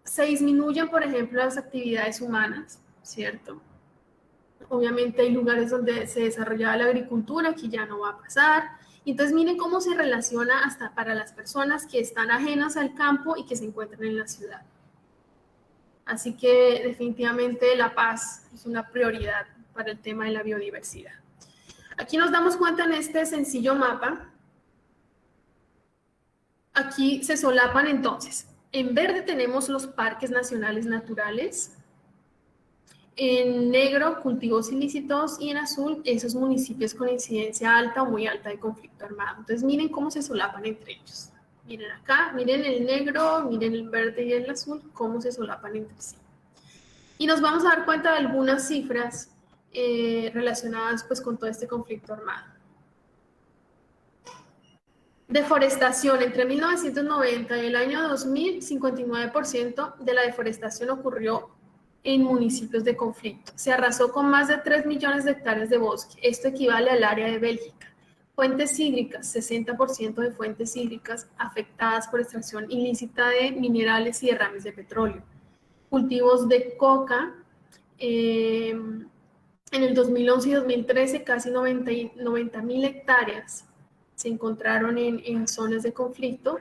S2: se disminuyen, por ejemplo, las actividades humanas, ¿cierto? Obviamente hay lugares donde se desarrollaba la agricultura, que ya no va a pasar. Y entonces miren cómo se relaciona hasta para las personas que están ajenas al campo y que se encuentran en la ciudad. Así que definitivamente la paz es una prioridad para el tema de la biodiversidad. Aquí nos damos cuenta en este sencillo mapa. Aquí se solapan entonces. En verde tenemos los parques nacionales naturales. En negro, cultivos ilícitos, y en azul, esos municipios con incidencia alta o muy alta de conflicto armado. Entonces miren cómo se solapan entre ellos. Miren acá, miren el negro, miren el verde y el azul, cómo se solapan entre sí. Y nos vamos a dar cuenta de algunas cifras relacionadas pues con todo este conflicto armado. Deforestación. Entre 1990 y el año 2000, 59% de la deforestación ocurrió en municipios de conflicto. Se arrasó con más de 3 millones de hectáreas de bosque. Esto equivale al área de Bélgica. Fuentes hídricas. 60% de fuentes hídricas afectadas por extracción ilícita de minerales y derrames de petróleo. Cultivos de coca. En el 2011 y 2013, casi 90.000 hectáreas se encontraron en zonas de conflicto.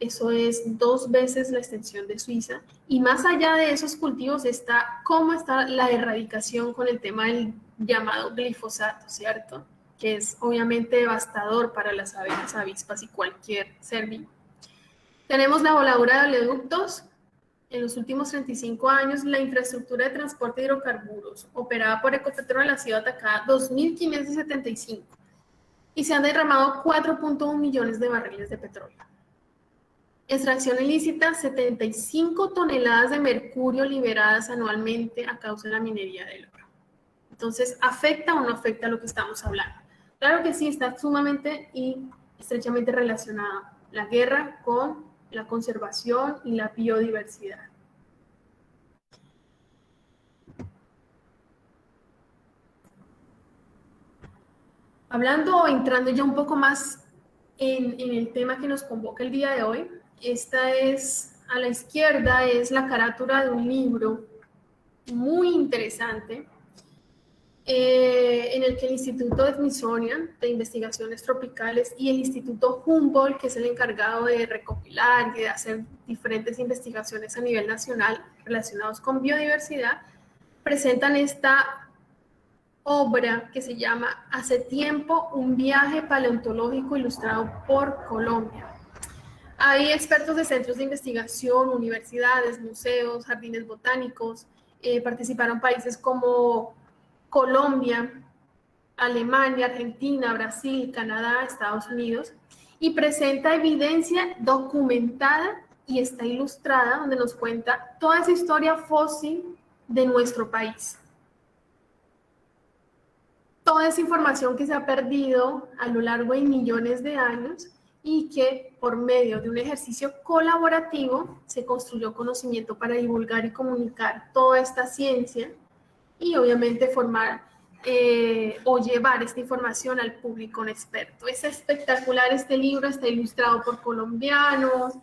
S2: Eso es 2 veces la extensión de Suiza. Y más allá de esos cultivos está cómo está la erradicación con el tema del llamado glifosato, ¿cierto? Que es obviamente devastador para las abejas, avispas y cualquier ser vivo. Tenemos la voladura de oleoductos. En los últimos 35 años, la infraestructura de transporte de hidrocarburos operada por Ecopetrol ha sido atacada 2.575 y se han derramado 4.1 millones de barriles de petróleo. Extracción ilícita: 75 toneladas de mercurio liberadas anualmente a causa de la minería del oro. Entonces, ¿afecta o no afecta lo que estamos hablando? Claro que sí, está sumamente y estrechamente relacionada la guerra con la conservación y la biodiversidad. Hablando o entrando ya un poco más en el tema que nos convoca el día de hoy, esta es, a la izquierda, es la carátula de un libro muy interesante en el que el Instituto de Smithsonian de Investigaciones Tropicales y el Instituto Humboldt, que es el encargado de recopilar y de hacer diferentes investigaciones a nivel nacional relacionados con biodiversidad, presentan esta obra que se llama Hace tiempo, un viaje paleontológico ilustrado por Colombia. Hay expertos de centros de investigación, universidades, museos, jardines botánicos, participaron países como Colombia, Alemania, Argentina, Brasil, Canadá, Estados Unidos, y presenta evidencia documentada y está ilustrada donde nos cuenta toda esa historia fósil de nuestro país. Toda esa información que se ha perdido a lo largo de millones de años y que por medio de un ejercicio colaborativo se construyó conocimiento para divulgar y comunicar toda esta ciencia y obviamente formar o llevar esta información al público experto. Es espectacular este libro, está ilustrado por colombianos.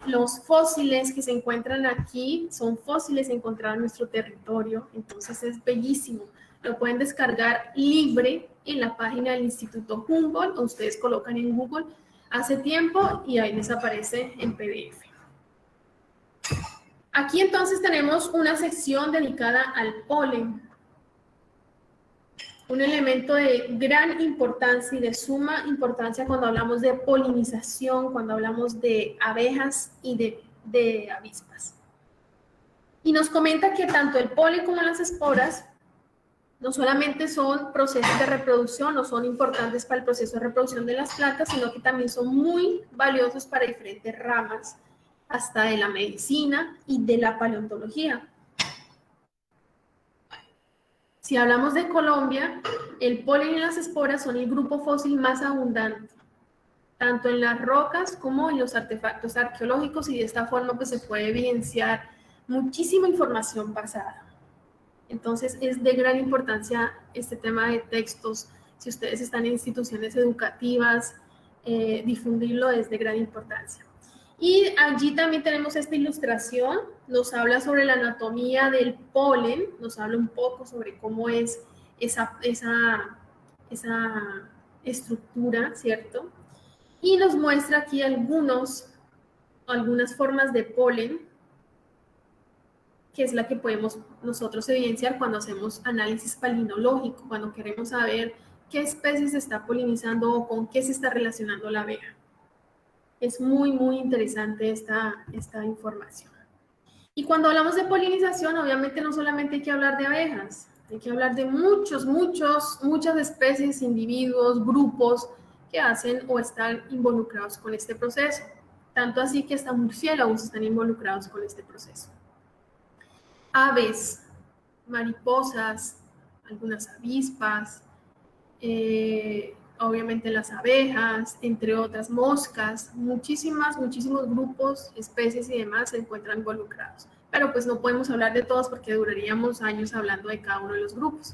S2: Los fósiles que se encuentran aquí son fósiles encontrados en nuestro territorio, entonces es bellísimo. Lo pueden descargar libre en la página del Instituto Humboldt, o ustedes colocan en Google hace tiempo y ahí les aparece en PDF. Aquí entonces tenemos una sección dedicada al polen, un elemento de gran importancia y de suma importancia cuando hablamos de polinización, cuando hablamos de abejas y de avispas. Y nos comenta que tanto el polen como las esporas no solamente son procesos de reproducción, no son importantes para el proceso de reproducción de las plantas, sino que también son muy valiosos para diferentes ramas, hasta de la medicina y de la paleontología. Si hablamos de Colombia, el polen y las esporas son el grupo fósil más abundante, tanto en las rocas como en los artefactos arqueológicos, y de esta forma pues se puede evidenciar muchísima información basada. Entonces es de gran importancia este tema de textos. Si ustedes están en instituciones educativas, difundirlo es de gran importancia. Y allí también tenemos esta ilustración, nos habla sobre la anatomía del polen, nos habla un poco sobre cómo es esa estructura, ¿cierto? Y nos muestra aquí algunas formas de polen, que es la que podemos nosotros evidenciar cuando hacemos análisis palinológico, cuando queremos saber qué especies se está polinizando o con qué se está relacionando la abeja. Es muy, muy interesante esta información. Y cuando hablamos de polinización, obviamente no solamente hay que hablar de abejas, hay que hablar de muchas especies, individuos, grupos que hacen o están involucrados con este proceso. Tanto así que hasta murciélagos están involucrados con este proceso. Aves, mariposas, algunas avispas, obviamente las abejas, entre otras moscas, muchísimos grupos, especies y demás se encuentran involucrados. Pero pues no podemos hablar de todos porque duraríamos años hablando de cada uno de los grupos.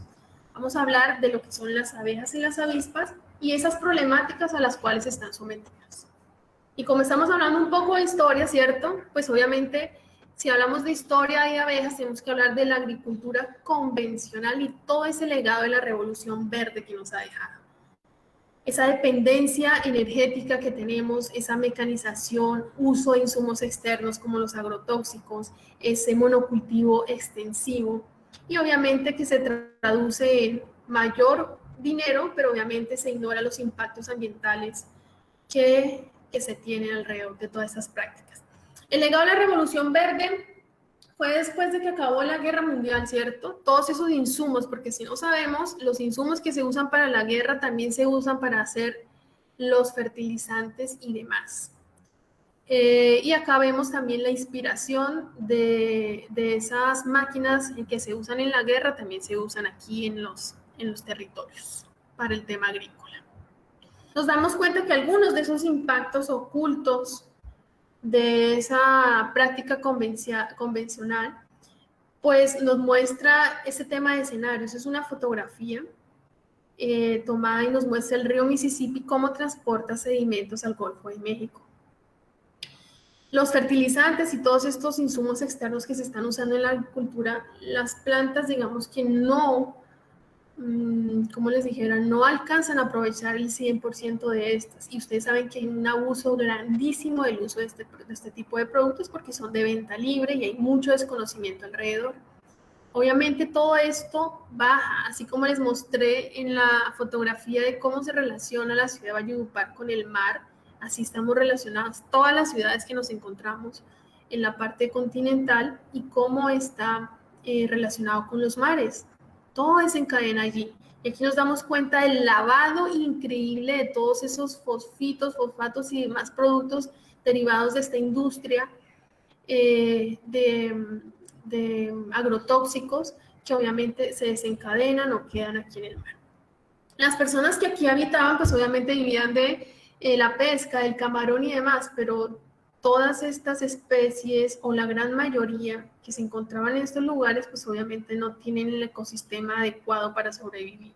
S2: Vamos a hablar de lo que son las abejas y las avispas y esas problemáticas a las cuales están sometidas. Y como estamos hablando un poco de historia, ¿cierto? Pues obviamente si hablamos de historia de abejas, tenemos que hablar de la agricultura convencional y todo ese legado de la revolución verde que nos ha dejado. Esa dependencia energética que tenemos, esa mecanización, uso de insumos externos como los agrotóxicos, ese monocultivo extensivo y obviamente que se traduce en mayor dinero, pero obviamente se ignora los impactos ambientales que se tienen alrededor de todas esas prácticas. El legado de la Revolución Verde fue después de que acabó la Guerra Mundial, ¿cierto? Todos esos insumos, porque si no sabemos, los insumos que se usan para la guerra también se usan para hacer los fertilizantes y demás. Y acá vemos también la inspiración de esas máquinas que se usan en la guerra, también se usan aquí en los territorios para el tema agrícola. Nos damos cuenta que algunos de esos impactos ocultos de esa práctica convencional, pues nos muestra ese tema de escenarios. Es una fotografía tomada y nos muestra el río Mississippi cómo transporta sedimentos al Golfo de México. Los fertilizantes y todos estos insumos externos que se están usando en la agricultura, las plantas, digamos que no, como les dijera, no alcanzan a aprovechar el 100% de estas. Y ustedes saben que hay un abuso grandísimo del uso de este tipo de productos porque son de venta libre y hay mucho desconocimiento alrededor. Obviamente todo esto baja, así como les mostré en la fotografía de cómo se relaciona la ciudad de Valledupar con el mar, así estamos relacionadas todas las ciudades que nos encontramos en la parte continental y cómo está relacionado con los mares. todo desencadena allí. Y aquí nos damos cuenta del lavado increíble de todos esos fosfitos, fosfatos y demás productos derivados de esta industria de agrotóxicos que obviamente se desencadenan o quedan aquí en el mar. Las personas que aquí habitaban, pues obviamente vivían de la pesca, del camarón y demás, pero todas estas especies o la gran mayoría que se encontraban en estos lugares, pues obviamente no tienen el ecosistema adecuado para sobrevivir.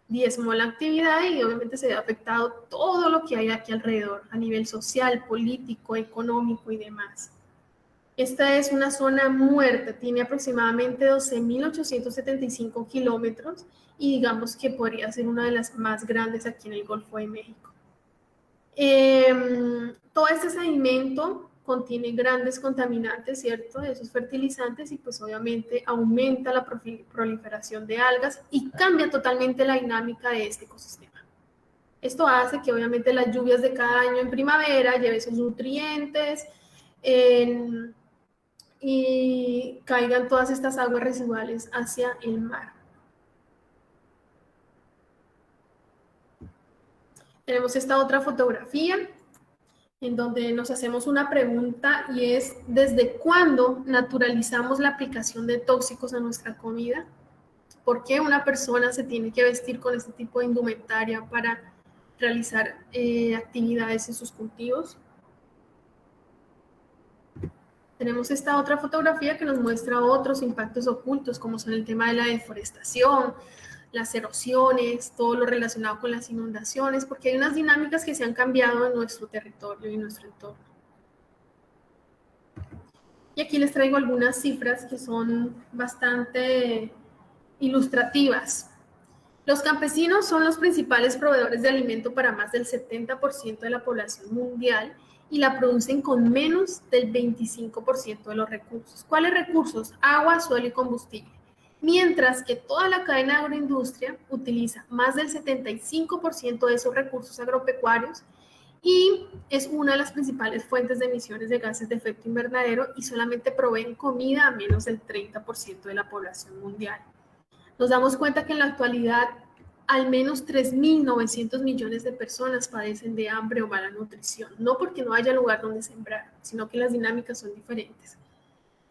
S2: Diezmó la actividad y obviamente se ve afectado todo lo que hay aquí alrededor, a nivel social, político, económico y demás. Esta es una zona muerta, tiene aproximadamente 12.875 kilómetros y digamos que podría ser una de las más grandes aquí en el Golfo de México. Todo este sedimento contiene grandes contaminantes, ¿cierto? De esos fertilizantes y pues obviamente aumenta la proliferación de algas y cambia totalmente la dinámica de este ecosistema. Esto hace que obviamente las lluvias de cada año en primavera lleven esos nutrientes y caigan todas estas aguas residuales hacia el mar. Tenemos esta otra fotografía en donde nos hacemos una pregunta y es, ¿desde cuándo naturalizamos la aplicación de tóxicos a nuestra comida? ¿Por qué una persona se tiene que vestir con este tipo de indumentaria para realizar actividades en sus cultivos? Tenemos esta otra fotografía que nos muestra otros impactos ocultos, como son el tema de la deforestación, las erosiones, todo lo relacionado con las inundaciones, porque hay unas dinámicas que se han cambiado en nuestro territorio y en nuestro entorno. Y aquí les traigo algunas cifras que son bastante ilustrativas. Los campesinos son los principales proveedores de alimento para más del 70% de la población mundial y la producen con menos del 25% de los recursos. ¿Cuáles recursos? Agua, suelo y combustible. Mientras que toda la cadena de agroindustria utiliza más del 75% de esos recursos agropecuarios y es una de las principales fuentes de emisiones de gases de efecto invernadero y solamente proveen comida a menos del 30% de la población mundial. Nos damos cuenta que en la actualidad al menos 3.900 millones de personas padecen de hambre o mala nutrición, no porque no haya lugar donde sembrar, sino que las dinámicas son diferentes.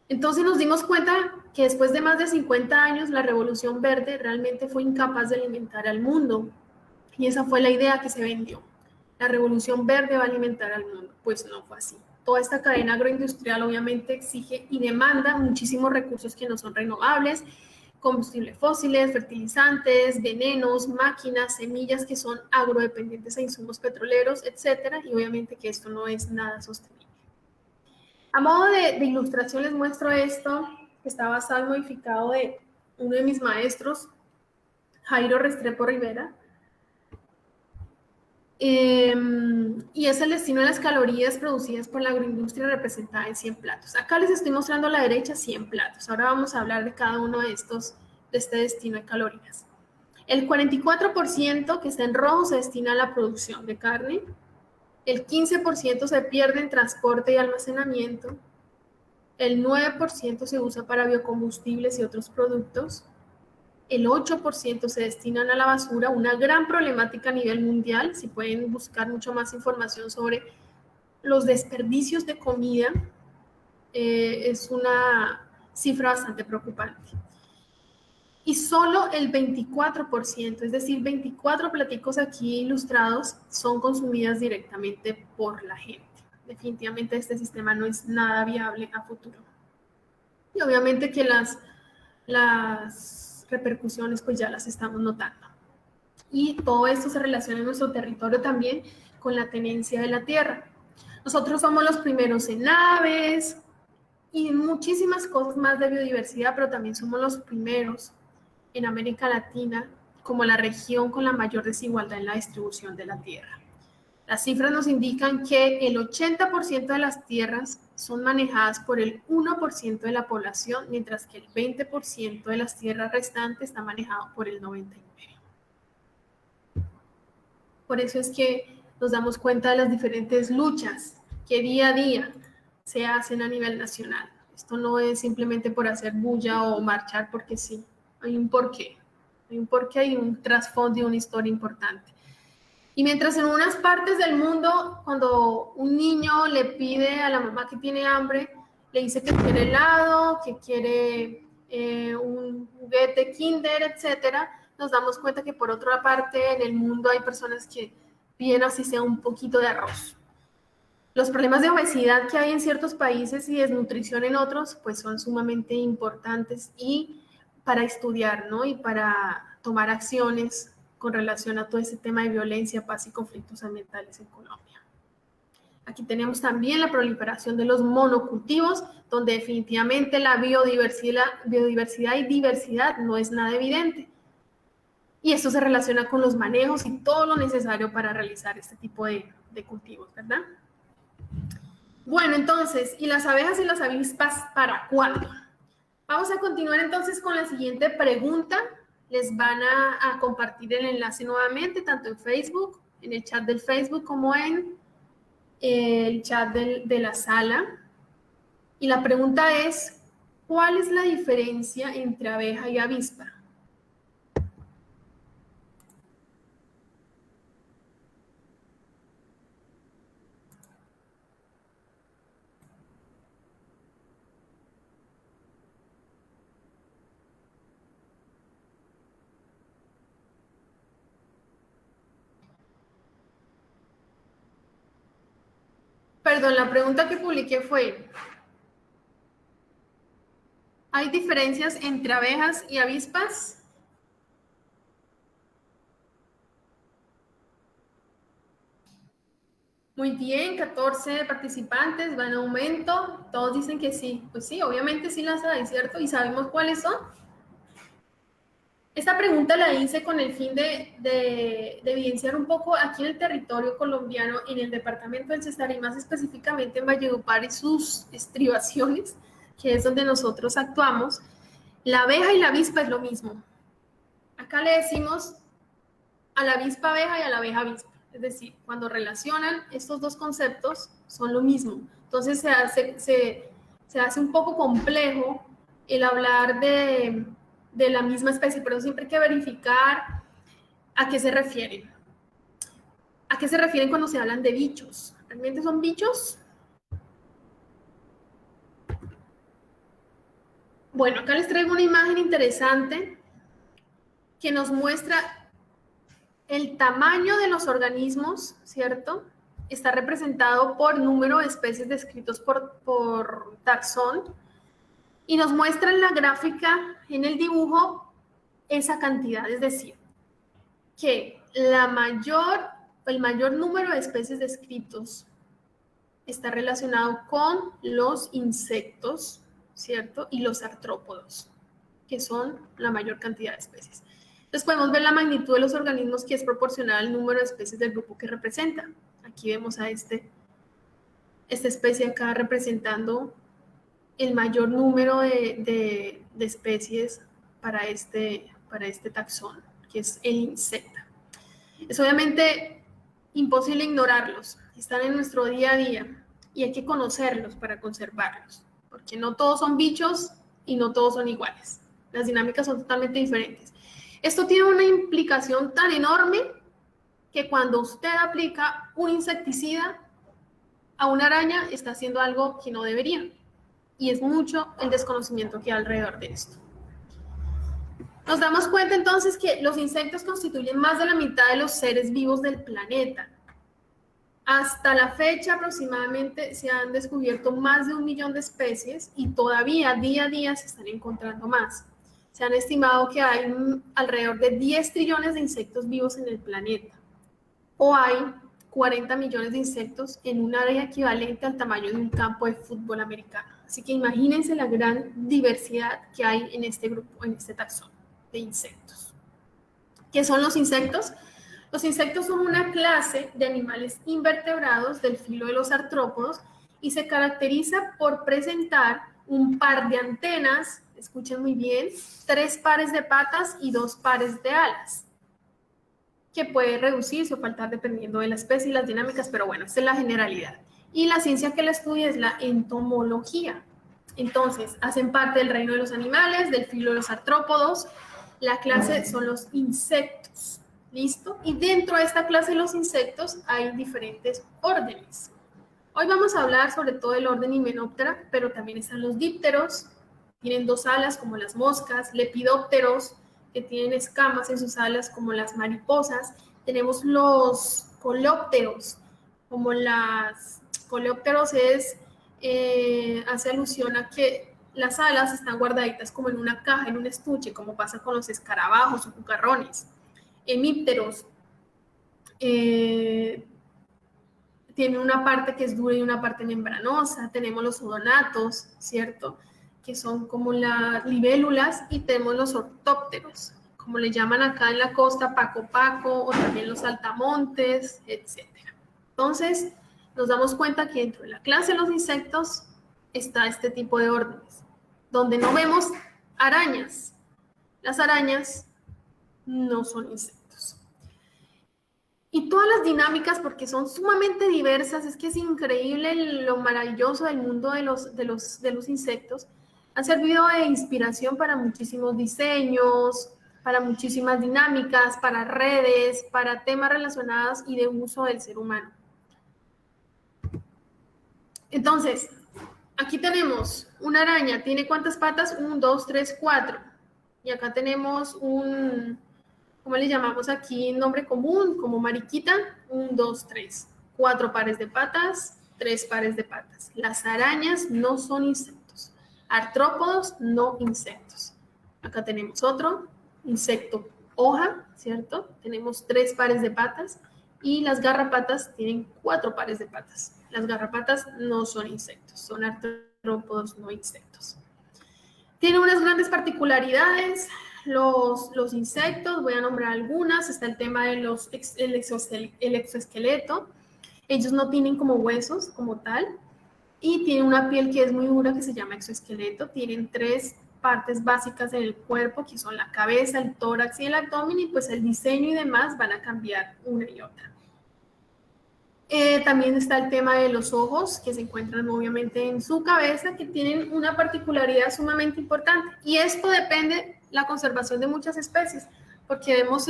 S2: Entonces nos dimos cuenta que después de más de 50 años la Revolución Verde realmente fue incapaz de alimentar al mundo y esa fue la idea que se vendió. La Revolución Verde va a alimentar al mundo, pues no fue así. Toda esta cadena agroindustrial obviamente exige y demanda muchísimos recursos que no son renovables, combustibles fósiles, fertilizantes, venenos, máquinas, semillas que son agrodependientes a insumos petroleros, etcétera, y obviamente que esto no es nada sostenible. A modo de ilustración les muestro esto, que está basado en modificado de uno de mis maestros, Jairo Restrepo Rivera, y es el destino de las calorías producidas por la agroindustria representada en 100 platos. Acá les estoy mostrando a la derecha 100 platos. Ahora vamos a hablar de cada uno de estos, de este destino de calorías. El 44% que está en rojo se destina a la producción de carne, el 15% se pierde en transporte y almacenamiento, el 9% se usa para biocombustibles y otros productos, el 8% se destinan a la basura, una gran problemática a nivel mundial. Si pueden buscar mucho más información sobre los desperdicios de comida, es una cifra bastante preocupante. Y solo el 24%, es decir, 24 platicos aquí ilustrados, son consumidas directamente por la gente. Definitivamente este sistema no es nada viable a futuro. Y obviamente que las repercusiones pues ya las estamos notando. Y todo esto se relaciona en nuestro territorio también con la tenencia de la tierra. Nosotros somos los primeros en aves y muchísimas cosas más de biodiversidad, pero también somos los primeros en América Latina como la región con la mayor desigualdad en la distribución de la tierra. Las cifras nos indican que el 80% de las tierras son manejadas por el 1% de la población, mientras que el 20% de las tierras restantes está manejado por el 99%. Por eso es que nos damos cuenta de las diferentes luchas que día a día se hacen a nivel nacional. Esto no es simplemente por hacer bulla o marchar porque sí. hay un porqué, hay un trasfondo y una historia importante. Y mientras en unas partes del mundo, cuando un niño le pide a la mamá que tiene hambre, le dice que quiere helado, que quiere un juguete Kinder, etcétera, nos damos cuenta que por otra parte en el mundo hay personas que piden así sea un poquito de arroz. Los problemas de obesidad que hay en ciertos países y desnutrición en otros, pues son sumamente importantes y para estudiar, ¿no? Y para tomar acciones con relación a todo ese tema de violencia, paz y conflictos ambientales en Colombia. Aquí tenemos también la proliferación de los monocultivos, donde definitivamente la biodiversidad y diversidad no es nada evidente. Y esto se relaciona con los manejos y todo lo necesario para realizar este tipo de cultivos, ¿verdad? Bueno, entonces, ¿y las abejas y las avispas para cuándo? Vamos a continuar entonces con la siguiente pregunta. Les van a compartir el enlace nuevamente, tanto en Facebook, en el chat del Facebook, como en el chat de la sala. Y la pregunta es, ¿cuál es la diferencia entre abeja y avispa? Perdón, la pregunta que publiqué fue, ¿hay diferencias entre abejas y avispas? Muy bien, 14 participantes, va en aumento. Todos dicen que sí. Pues sí, obviamente sí las hay, ¿cierto? ¿Y sabemos cuáles son? Esta pregunta la hice con el fin de evidenciar un poco aquí en el territorio colombiano, en el departamento del Cesar y más específicamente en Valledupar y sus estribaciones, que es donde nosotros actuamos. La abeja y la avispa es lo mismo. Acá le decimos a la avispa abeja y a la abeja avispa. Es decir, cuando relacionan estos dos conceptos, son lo mismo. Entonces se hace un poco complejo el hablar de la misma especie, pero siempre hay que verificar a qué se refieren. ¿A qué se refieren cuando se hablan de bichos? ¿Realmente son bichos? Bueno, acá les traigo una imagen interesante que nos muestra el tamaño de los organismos, ¿cierto? Está representado por número de especies descritos por taxón y nos muestra en la gráfica, en el dibujo, esa cantidad, es decir, que el mayor número de especies descritos está relacionado con los insectos, ¿cierto? Y los artrópodos, que son la mayor cantidad de especies. Entonces podemos ver la magnitud de los organismos que es proporcional al número de especies del grupo que representa. Aquí vemos a esta especie acá representando el mayor número de especies para este taxón, que es el insecta. Es obviamente imposible ignorarlos, están en nuestro día a día y hay que conocerlos para conservarlos, porque no todos son bichos y no todos son iguales. Las dinámicas son totalmente diferentes. Esto tiene una implicación tan enorme que cuando usted aplica un insecticida a una araña está haciendo algo que no debería. Y es mucho el desconocimiento que hay alrededor de esto. Nos damos cuenta entonces que los insectos constituyen más de la mitad de los seres vivos del planeta. Hasta la fecha aproximadamente se han descubierto más de 1 millón de especies y todavía día a día se están encontrando más. Se han estimado que hay alrededor de 10 trillones de insectos vivos en el planeta. O hay 40 millones de insectos en un área equivalente al tamaño de un campo de fútbol americano. Así que imagínense la gran diversidad que hay en este grupo, en este taxón de insectos. ¿Qué son los insectos? Los insectos son una clase de animales invertebrados del filo de los artrópodos y se caracteriza por presentar un par de antenas, escuchen muy bien, 3 pares de patas y 2 pares de alas, que puede reducirse o faltar dependiendo de la especie y las dinámicas, pero bueno, esta es la generalidad. Y la ciencia que la estudia es la entomología. Entonces, hacen parte del reino de los animales, del filo de los artrópodos, La clase son los insectos, ¿listo? Y dentro de esta clase de los insectos hay diferentes órdenes. Hoy vamos a hablar sobre todo el orden Hymenoptera, pero también están los dípteros, tienen 2 alas como las moscas, lepidópteros, que tienen escamas en sus alas como las mariposas. Tenemos los coleópteros, como las coleópteros hace alusión a que las alas están guardaditas como en una caja, en un estuche, como pasa con los escarabajos o cucarrones. Hemípteros tienen una parte que es dura y una parte membranosa. Tenemos los odonatos, ¿cierto?, que son como las libélulas, y tenemos los ortópteros, como le llaman acá en la costa, paco paco, o también los saltamontes, etc. Entonces, nos damos cuenta que dentro de la clase de los insectos está este tipo de órdenes, donde no vemos arañas. Las arañas no son insectos. Y todas las dinámicas, porque son sumamente diversas, es que es increíble lo maravilloso del mundo de los insectos, han servido de inspiración para muchísimos diseños, para muchísimas dinámicas, para redes, para temas relacionados y de uso del ser humano. Entonces, aquí tenemos una araña, ¿tiene cuántas patas? 1, 2, 3, 4. Y acá tenemos ¿cómo le llamamos aquí? Nombre común, como mariquita. 1, 2, 3. 4 pares de patas, 3 pares de patas. Las arañas no son insectos. Artrópodos, no insectos. Acá tenemos otro, insecto hoja, ¿cierto? Tenemos 3 pares de patas y las garrapatas tienen 4 pares de patas. Las garrapatas no son insectos, son artrópodos, no insectos. Tienen unas grandes particularidades los insectos, voy a nombrar algunas. Está el tema de el exoesqueleto. Ellos no tienen como huesos como tal, y tienen una piel que es muy dura, que se llama exoesqueleto. Tienen 3 partes básicas en el cuerpo, que son la cabeza, el tórax y el abdomen, y pues el diseño y demás van a cambiar una y otra. También está el tema de los ojos, que se encuentran obviamente en su cabeza, que tienen una particularidad sumamente importante. Y esto depende de la conservación de muchas especies, porque vemos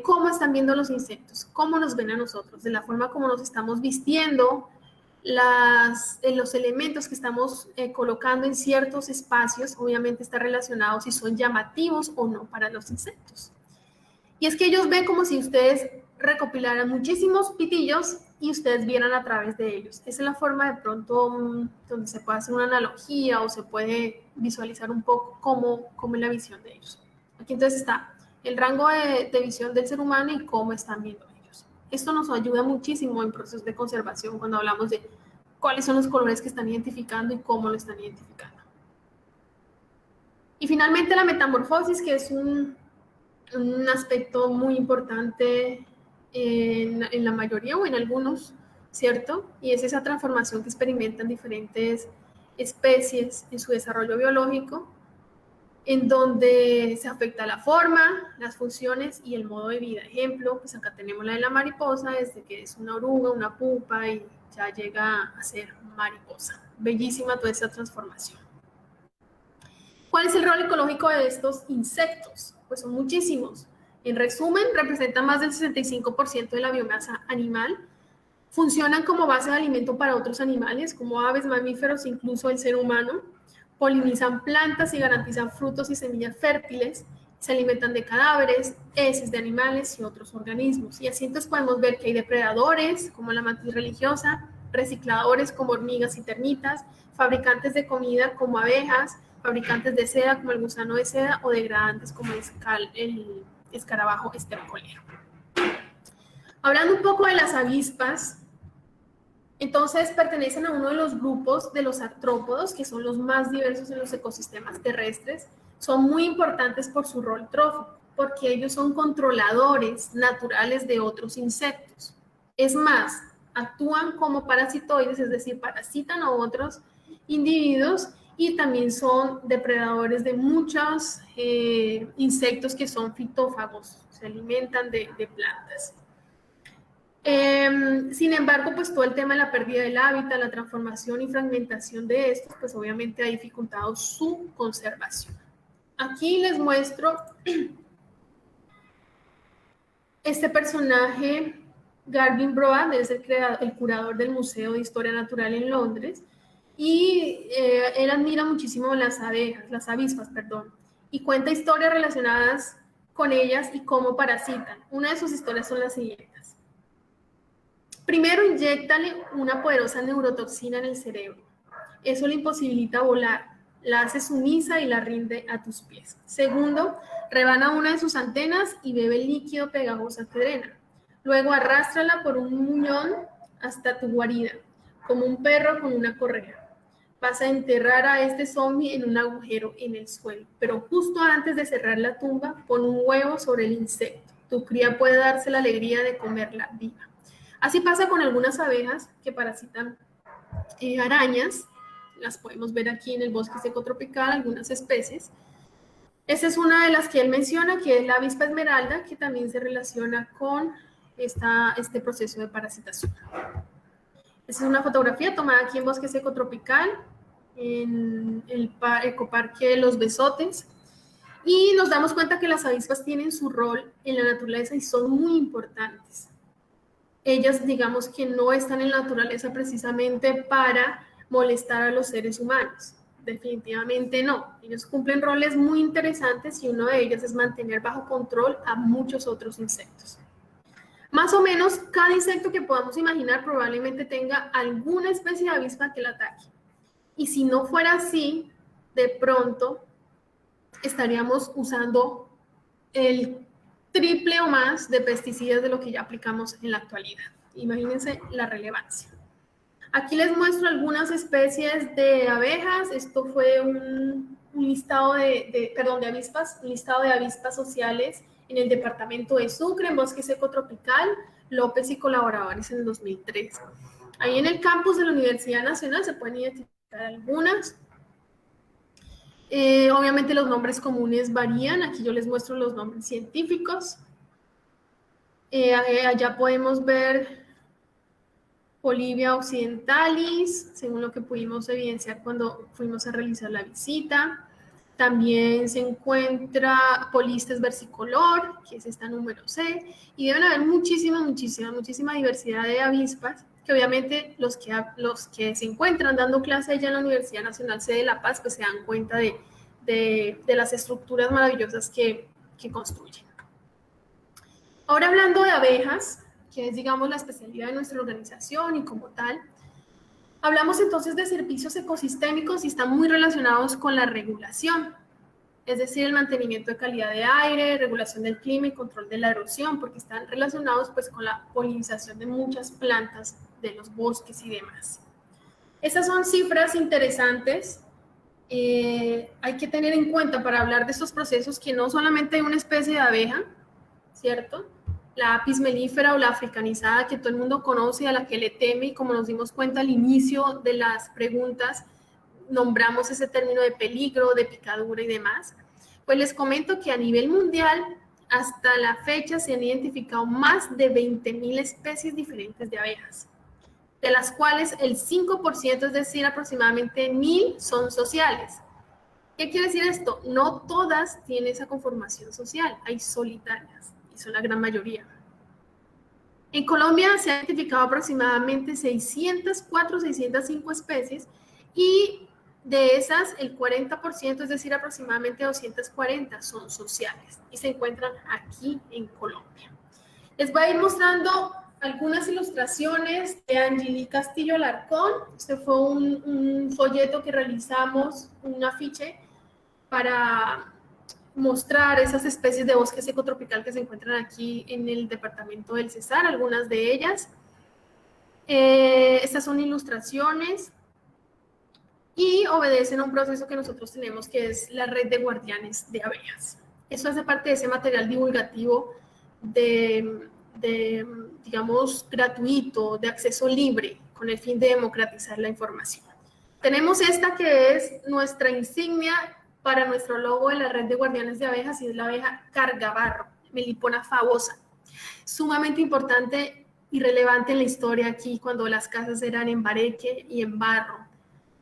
S2: cómo están viendo los insectos, cómo nos ven a nosotros, de la forma como nos estamos vistiendo, los elementos que estamos colocando en ciertos espacios, obviamente está relacionado si son llamativos o no para los insectos. Y es que ellos ven como si ustedes recopilaran muchísimos pitillos y ustedes vieran a través de ellos. Esa es la forma de pronto donde se puede hacer una analogía o se puede visualizar un poco cómo es la visión de ellos. Aquí entonces está el rango de visión del ser humano y cómo están viendo ellos. Esto nos ayuda muchísimo en procesos de conservación cuando hablamos de cuáles son los colores que están identificando y cómo lo están identificando. Y finalmente la metamorfosis, que es un aspecto muy importante en la mayoría o en algunos, ¿cierto? Y es esa transformación que experimentan diferentes especies en su desarrollo biológico, en donde se afecta la forma, las funciones y el modo de vida. Ejemplo, pues acá tenemos la de la mariposa, desde que es una oruga, una pupa, y ya llega a ser mariposa. Bellísima toda esa transformación. ¿Cuál es el rol ecológico de estos insectos? Pues son muchísimos. En resumen, representan más del 65% de la biomasa animal. Funcionan como base de alimento para otros animales, como aves, mamíferos, incluso el ser humano. Polinizan plantas y garantizan frutos y semillas fértiles. Se alimentan de cadáveres, heces de animales y otros organismos. Y así entonces podemos ver que hay depredadores, como la mantis religiosa, recicladores como hormigas y termitas, fabricantes de comida como abejas, fabricantes de seda como el gusano de seda, o degradantes como el escarabajo estercolero. Hablando un poco de las avispas, entonces pertenecen a uno de los grupos de los artrópodos, que son los más diversos en los ecosistemas terrestres. Son muy importantes por su rol trófico, porque ellos son controladores naturales de otros insectos. Es más, actúan como parasitoides, es decir, parasitan a otros individuos, y también son depredadores de muchos insectos que son fitófagos, se alimentan de plantas. Sin embargo, pues todo el tema de la pérdida del hábitat, la transformación y fragmentación de estos, pues obviamente ha dificultado su conservación. Aquí les muestro este personaje. Garvin Broad es el curador del Museo de Historia Natural en Londres, y él admira muchísimo las avispas, y cuenta historias relacionadas con ellas y cómo parasitan. Una de sus historias son las siguientes. Primero, inyéctale una poderosa neurotoxina en el cerebro. Eso le imposibilita volar, la hace sumisa y la rinde a tus pies. Segundo, rebana una de sus antenas y bebe el líquido pegajoso que drena. Luego arrástrala por un muñón hasta tu guarida, como un perro con una correa. Vas a enterrar a este zombie en un agujero en el suelo, pero justo antes de cerrar la tumba, pon un huevo sobre el insecto. Tu cría puede darse la alegría de comerla viva. Así pasa con algunas abejas que parasitan arañas. Las podemos ver aquí en el bosque seco tropical, algunas especies. Esa es una de las que él menciona, que es la avispa esmeralda, que también se relaciona con este proceso de parasitación. Esta es una fotografía tomada aquí en bosque seco tropical, en el ecoparque de Los Besotes, y nos damos cuenta que las avispas tienen su rol en la naturaleza y son muy importantes. Ellas, digamos que no están en la naturaleza precisamente para molestar a los seres humanos. Definitivamente no. Ellos cumplen roles muy interesantes y uno de ellos es mantener bajo control a muchos otros insectos. Más o menos, cada insecto que podamos imaginar probablemente tenga alguna especie de avispa que la ataque. Y si no fuera así, de pronto estaríamos usando el triple o más de pesticidas de lo que ya aplicamos en la actualidad. Imagínense la relevancia. Aquí les muestro algunas especies de abejas. Esto fue un listado de avispas, un listado de avispas sociales en el departamento de Sucre, en bosque seco tropical, López y colaboradores en el 2003. Ahí en el campus de la Universidad Nacional se pueden identificar algunas. Obviamente los nombres comunes varían. Aquí yo les muestro los nombres científicos. Allá podemos ver Polibia occidentalis, según lo que pudimos evidenciar cuando fuimos a realizar la visita. También se encuentra Polistes versicolor, que es esta número C, y deben haber muchísima diversidad de avispas, que obviamente los que se encuentran dando clase allá en la Universidad Nacional C de La Paz, pues se dan cuenta de las estructuras maravillosas que construyen. Ahora, hablando de abejas, que es, digamos, la especialidad de nuestra organización y como tal, hablamos entonces de servicios ecosistémicos y están muy relacionados con la regulación, es decir, el mantenimiento de calidad de aire, regulación del clima y control de la erosión, porque están relacionados pues con la polinización de muchas plantas de los bosques y demás. Estas son cifras interesantes. Hay que tener en cuenta para hablar de estos procesos que no solamente hay una especie de abeja, ¿cierto? La apis mellifera o la africanizada, que todo el mundo conoce, a la que le teme, y como nos dimos cuenta al inicio de las preguntas, nombramos ese término de peligro, de picadura y demás. Pues les comento que a nivel mundial, hasta la fecha, se han identificado más de 20,000 especies diferentes de abejas, de las cuales el 5%, es decir, aproximadamente 1,000, son sociales. ¿Qué quiere decir esto? No todas tienen esa conformación social, hay solitarias, y son la gran mayoría. En Colombia se han identificado aproximadamente 604, 605 especies, y de esas el 40%, es decir, aproximadamente 240, son sociales y se encuentran aquí en Colombia. Les voy a ir mostrando algunas ilustraciones de Angeli Castillo Alarcón. Este fue un folleto que realizamos, un afiche, para mostrar esas especies de bosque seco tropical que se encuentran aquí en el departamento del Cesar, algunas de ellas. Estas son ilustraciones y obedecen a un proceso que nosotros tenemos, que es la red de guardianes de abejas. Eso hace parte de ese material divulgativo digamos, gratuito, de acceso libre, con el fin de democratizar la información. Tenemos esta que es nuestra insignia para nuestro logo de la red de guardianes de abejas, y es la abeja cargabarro, Melipona favosa. Sumamente importante y relevante en la historia aquí, cuando las casas eran en bareque y en barro.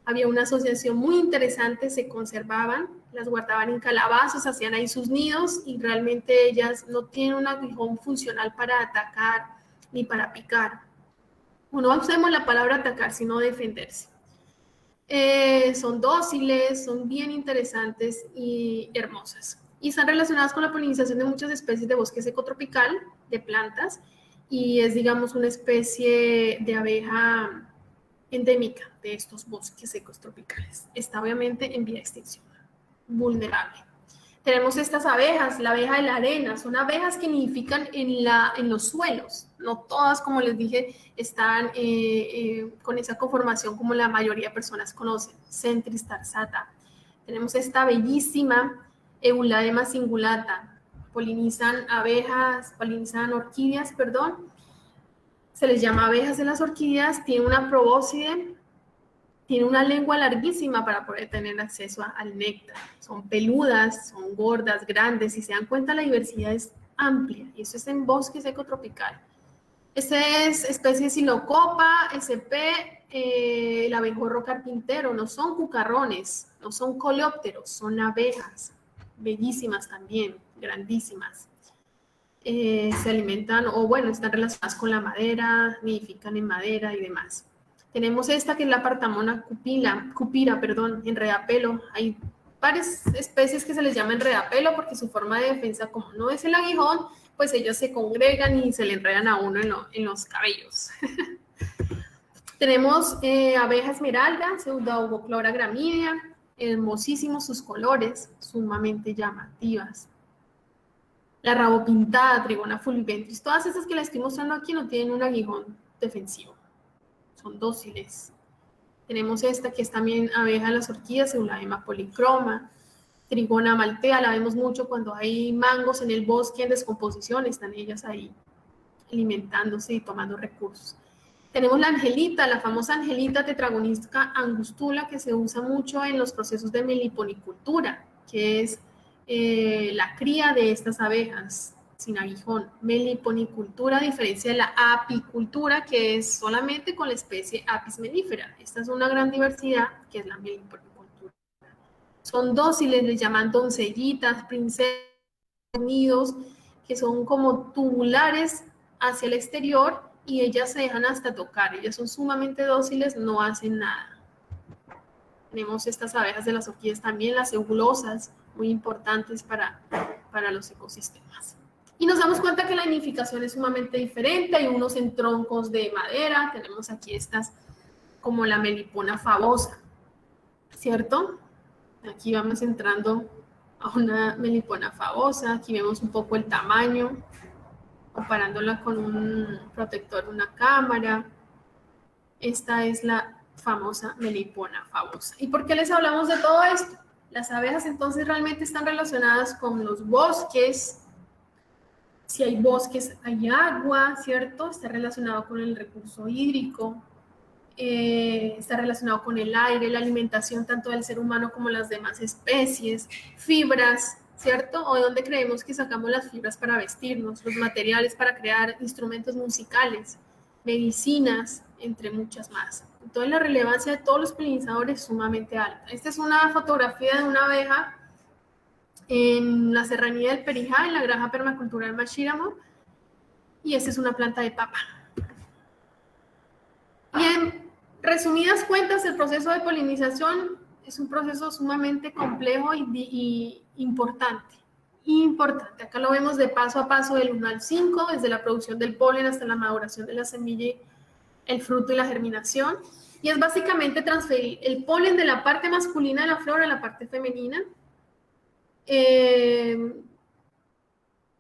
S2: Había una asociación muy interesante, se conservaban, las guardaban en calabazas, hacían ahí sus nidos y realmente ellas no tienen un aguijón funcional para atacar ni para picar. O no usemos la palabra atacar, sino defenderse. Son dóciles, son bien interesantes y hermosas. Y están relacionadas con la polinización de muchas especies de bosque seco tropical, de plantas, y es, digamos, una especie de abeja endémica de estos bosques secos tropicales. Está obviamente en vía de extinción, vulnerable. Tenemos estas abejas, la abeja de la arena, son abejas que nidifican en los suelos. No todas, como les dije, están con esa conformación como la mayoría de personas conocen, Centris tarsata. Tenemos esta bellísima Euladema cingulata, polinizan orquídeas, perdón. Se les llama abejas de las orquídeas, tiene una probóscide, tiene una lengua larguísima para poder tener acceso al néctar. Son peludas, son gordas, grandes. Si se dan cuenta, la diversidad es amplia y eso es en bosque seco tropical. Esta es especie Silocopa, SP, el abejorro carpintero. No son cucarrones, no son coleópteros, son abejas. Bellísimas también, grandísimas. Se alimentan, o bueno, están relacionadas con la madera, nidifican en madera y demás. Tenemos esta que es la Partamona cupira, enredapelo. Hay varias especies que se les llama enredapelo porque su forma de defensa, como no es el aguijón, pues ellos se congregan y se le enredan a uno en los cabellos. Tenemos abeja esmeralda, Pseudoboclora gramínea, hermosísimos sus colores, sumamente llamativas. La rabopintada, Trigona fulventris, todas estas que les estoy mostrando aquí no tienen un aguijón defensivo. Son dóciles. Tenemos esta que es también abeja de las orquídeas, Euladema policroma. Trigona maltea, la vemos mucho cuando hay mangos en el bosque en descomposición, están ellas ahí alimentándose y tomando recursos. Tenemos la angelita, la famosa angelita tetragonistica angustula, que se usa mucho en los procesos de meliponicultura, que es la cría de estas abejas sin aguijón. Meliponicultura, a diferencia de la apicultura, que es solamente con la especie Apis mellifera. Esta es una gran diversidad, que es la meliponicultura. Son dóciles, les llaman doncellitas, princesas, nidos, que son como tubulares hacia el exterior y ellas se dejan hasta tocar. Ellas son sumamente dóciles, no hacen nada. Tenemos estas abejas de las orquídeas también, las eugulosas, muy importantes para los ecosistemas. Y nos damos cuenta que la nidificación es sumamente diferente. Hay unos en troncos de madera. Tenemos aquí estas como la melipona favosa, ¿cierto? Aquí vamos entrando a una melipona favosa. Aquí vemos un poco el tamaño, comparándola con un protector, una cámara. Esta es la famosa melipona favosa. ¿Y por qué les hablamos de todo esto? Las abejas entonces realmente están relacionadas con los bosques. Si hay bosques, hay agua, ¿cierto? Está relacionado con el recurso hídrico, está relacionado con el aire, la alimentación tanto del ser humano como las demás especies, fibras, ¿cierto? O de dónde creemos que sacamos las fibras para vestirnos, los materiales para crear instrumentos musicales, medicinas, entre muchas más. Entonces la relevancia de todos los polinizadores es sumamente alta. Esta es una fotografía de una abeja en la serranía del Perijá, en la granja permacultural Mashíramo, y esta es una planta de papa. Y en resumidas cuentas, el proceso de polinización es un proceso sumamente complejo y importante. Importante. Acá lo vemos de paso a paso del 1 al 5, desde la producción del polen hasta la maduración de la semilla, el fruto y la germinación. Y es básicamente transferir el polen de la parte masculina de la flor a la parte femenina.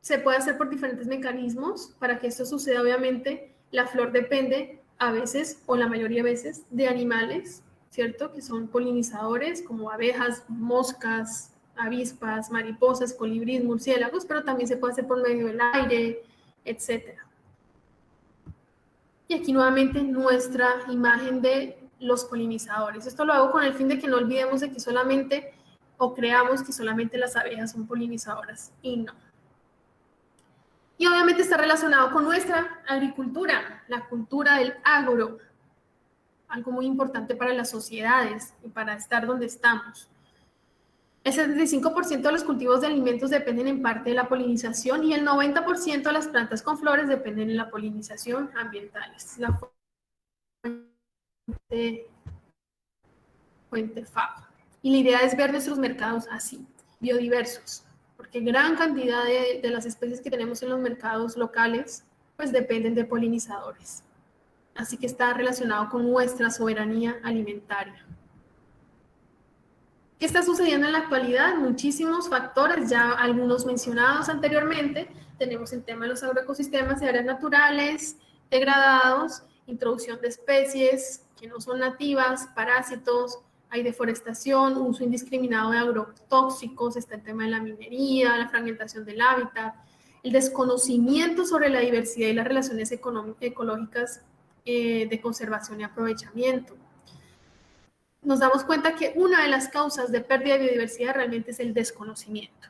S2: Se puede hacer por diferentes mecanismos. Para que esto suceda, obviamente, la flor depende a veces, o la mayoría de veces, de animales, ¿cierto? Que son polinizadores, como abejas, moscas, avispas, mariposas, colibríes, murciélagos, pero también se puede hacer por medio del aire, etc. Y aquí nuevamente nuestra imagen de los polinizadores. Esto lo hago con el fin de que no olvidemos de que solamente, o creamos que solamente las abejas son polinizadoras, y no. Y obviamente está relacionado con nuestra agricultura, la cultura del agro, algo muy importante para las sociedades y para estar donde estamos. El 75% de los cultivos de alimentos dependen en parte de la polinización y el 90% de las plantas con flores dependen de la polinización ambiental. Esta es la fuente FAO. Y la idea es ver nuestros mercados así, biodiversos, porque gran cantidad de las especies que tenemos en los mercados locales pues dependen de polinizadores. Así que está relacionado con nuestra soberanía alimentaria. ¿Qué está sucediendo en la actualidad? Muchísimos factores, ya algunos mencionados anteriormente. Tenemos el tema de los agroecosistemas de áreas naturales degradados, introducción de especies que no son nativas, parásitos, hay deforestación, uso indiscriminado de agrotóxicos, está el tema de la minería, la fragmentación del hábitat, el desconocimiento sobre la diversidad y las relaciones ecológicas de conservación y aprovechamiento. Nos damos cuenta que una de las causas de pérdida de biodiversidad realmente es el desconocimiento.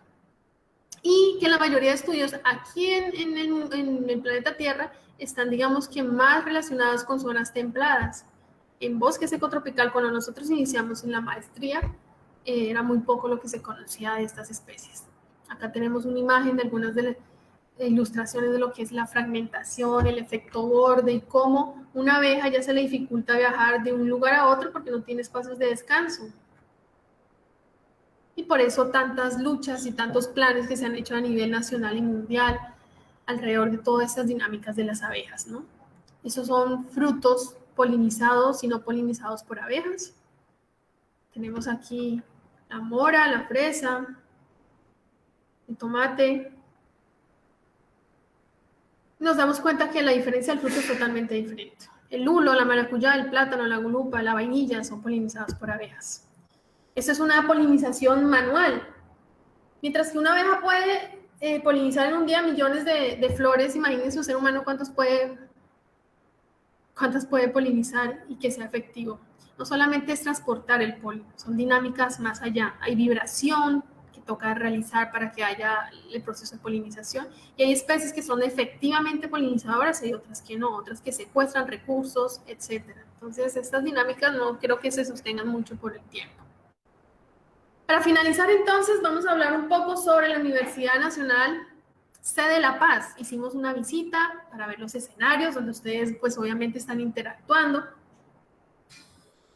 S2: Y que la mayoría de estudios aquí en el planeta Tierra están, digamos que, más relacionados con zonas templadas. En bosque secotropical, cuando nosotros iniciamos en la maestría, era muy poco lo que se conocía de estas especies. Acá tenemos una imagen de algunas de las ilustraciones de lo que es la fragmentación, el efecto borde y cómo una abeja ya se le dificulta viajar de un lugar a otro porque no tiene espacios de descanso. Y por eso tantas luchas y tantos planes que se han hecho a nivel nacional y mundial alrededor de todas estas dinámicas de las abejas, ¿no? Esos son frutos polinizados y no polinizados por abejas. Tenemos aquí la mora, la fresa, el tomate. Nos damos cuenta que la diferencia del fruto es totalmente diferente. El lulo, la maracuyá, el plátano, la gulupa, la vainilla son polinizados por abejas. Eso es una polinización manual. Mientras que una abeja puede polinizar en un día millones de flores, imagínense un ser humano cuántas puede polinizar y que sea efectivo. No solamente es transportar el polen, son dinámicas más allá. Hay vibración que toca realizar para que haya el proceso de polinización. Y hay especies que son efectivamente polinizadoras y hay otras que no, otras que secuestran recursos, etc. Entonces, estas dinámicas no creo que se sostengan mucho por el tiempo. Para finalizar, entonces, vamos a hablar un poco sobre la Universidad Nacional Sede La Paz. Hicimos una visita para ver los escenarios donde ustedes, pues, obviamente están interactuando.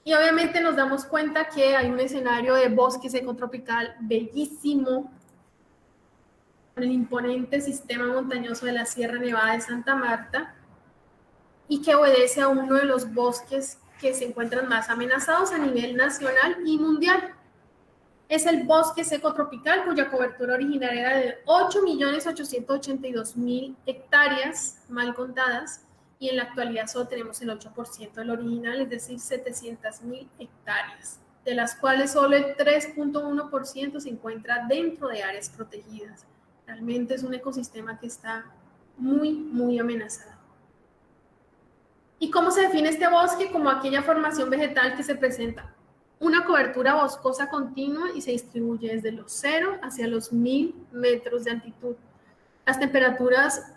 S2: Y obviamente nos damos cuenta que hay un escenario de bosque secotropical bellísimo, con el imponente sistema montañoso de la Sierra Nevada de Santa Marta, y que obedece a uno de los bosques que se encuentran más amenazados a nivel nacional y mundial. Es el bosque seco tropical, cuya cobertura original era de 8.882.000 hectáreas mal contadas, y en la actualidad solo tenemos el 8% del original, es decir, 700.000 hectáreas, de las cuales solo el 3.1% se encuentra dentro de áreas protegidas. Realmente es un ecosistema que está muy, muy amenazado. ¿Y cómo se define este bosque? Como aquella formación vegetal que se presenta una cobertura boscosa continua y se distribuye desde los 0 hacia los 1.000 metros de altitud. Las temperaturas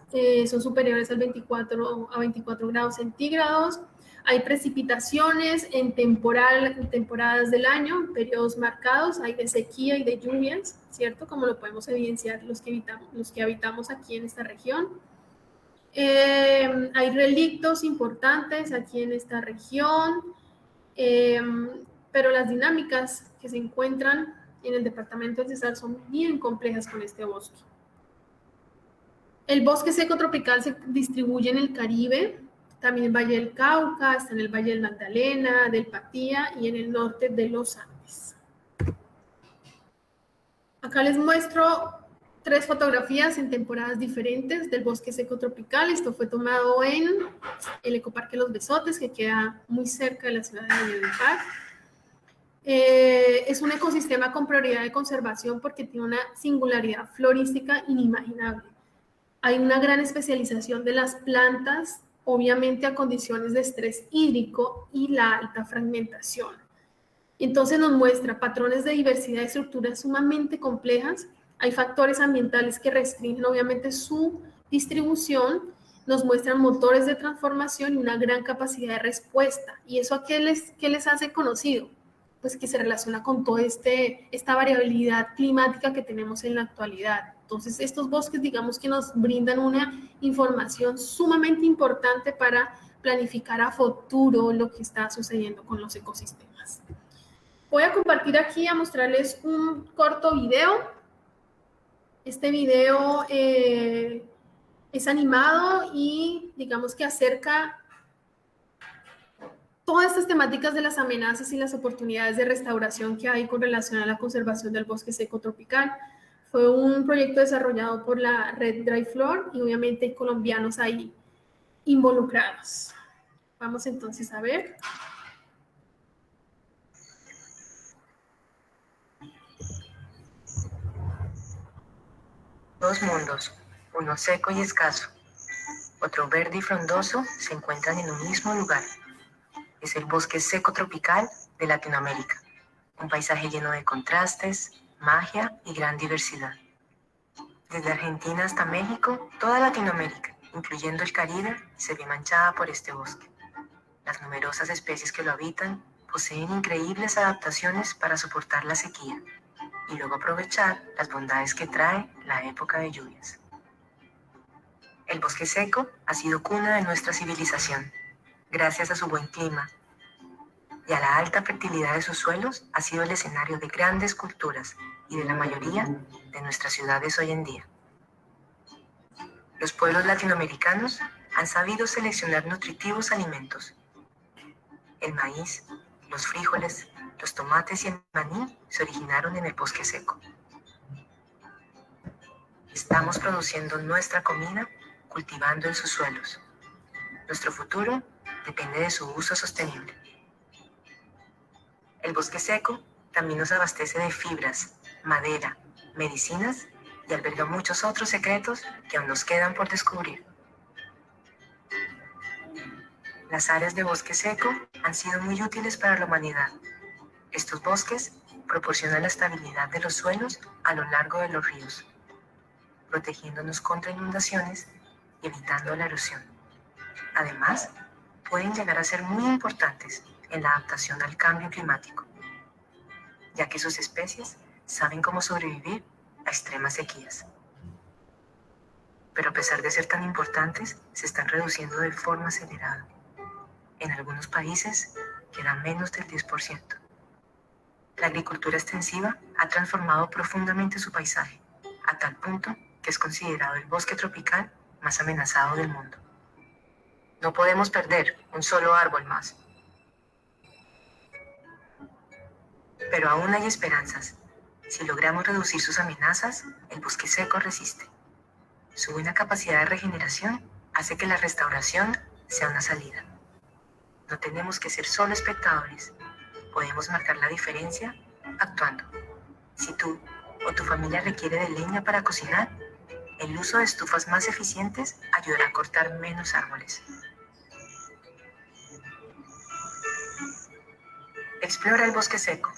S2: son superiores a 24 grados centígrados. Hay precipitaciones en temporadas del año, periodos marcados, hay de sequía y de lluvias, ¿cierto? Como lo podemos evidenciar los que habitamos aquí en esta región. Hay relictos importantes aquí en esta región. Pero las dinámicas que se encuentran en el departamento del Cesar son bien complejas con este bosque. El bosque seco tropical se distribuye en el Caribe, también en el Valle del Cauca, está en el Valle del Magdalena, del Patía y en el norte de los Andes. Acá les muestro 3 fotografías en temporadas diferentes del bosque seco tropical. Esto fue tomado en el Ecoparque Los Besotes, que queda muy cerca de la ciudad de Valledupar. Es un ecosistema con prioridad de conservación porque tiene una singularidad florística inimaginable. Hay una gran especialización de las plantas, obviamente a condiciones de estrés hídrico y la alta fragmentación. Entonces nos muestra patrones de diversidad de estructuras sumamente complejas. Hay factores ambientales que restringen obviamente su distribución, nos muestran motores de transformación y una gran capacidad de respuesta. ¿Y eso a qué les hace conocido? pues que se relaciona con toda esta variabilidad climática que tenemos en la actualidad. Entonces, estos bosques, digamos que nos brindan una información sumamente importante para planificar a futuro lo que está sucediendo con los ecosistemas. Voy a compartir aquí a mostrarles un corto video. Este video es animado y digamos que acerca todas estas temáticas de las amenazas y las oportunidades de restauración que hay con relación a la conservación del bosque seco tropical. Fue un proyecto desarrollado por la red Dry Flor y obviamente hay colombianos ahí involucrados. Vamos entonces a ver.
S3: Dos mundos, uno seco y escaso, otro verde y frondoso, se encuentran en un mismo lugar. Es el bosque seco tropical de Latinoamérica, un paisaje lleno de contrastes, magia y gran diversidad. Desde Argentina hasta México, toda Latinoamérica, incluyendo el Caribe, se ve manchada por este bosque. Las numerosas especies que lo habitan poseen increíbles adaptaciones para soportar la sequía y luego aprovechar las bondades que trae la época de lluvias. El bosque seco ha sido cuna de nuestra civilización. Gracias a su buen clima y a la alta fertilidad de sus suelos, ha sido el escenario de grandes culturas y de la mayoría de nuestras ciudades hoy en día. Los pueblos latinoamericanos han sabido seleccionar nutritivos alimentos. El maíz, los frijoles, los tomates y el maní se originaron en el bosque seco. Estamos produciendo nuestra comida cultivando en sus suelos. Nuestro futuro depende de su uso sostenible. El bosque seco también nos abastece de fibras, madera, medicinas y alberga muchos otros secretos que aún nos quedan por descubrir. Las áreas de bosque seco han sido muy útiles para la humanidad. Estos bosques proporcionan la estabilidad de los suelos a lo largo de los ríos, protegiéndonos contra inundaciones y evitando la erosión. Además, pueden llegar a ser muy importantes en la adaptación al cambio climático, ya que sus especies saben cómo sobrevivir a extremas sequías. Pero a pesar de ser tan importantes, se están reduciendo de forma acelerada. En algunos países queda menos del 10%. La agricultura extensiva ha transformado profundamente su paisaje, a tal punto que es considerado el bosque tropical más amenazado del mundo. No podemos perder un solo árbol más. Pero aún hay esperanzas. Si logramos reducir sus amenazas, el bosque seco resiste. Su buena capacidad de regeneración hace que la restauración sea una salida. No tenemos que ser solo espectadores. Podemos marcar la diferencia actuando. Si tú o tu familia requiere de leña para cocinar, el uso de estufas más eficientes ayudará a cortar menos árboles. Explora el bosque seco.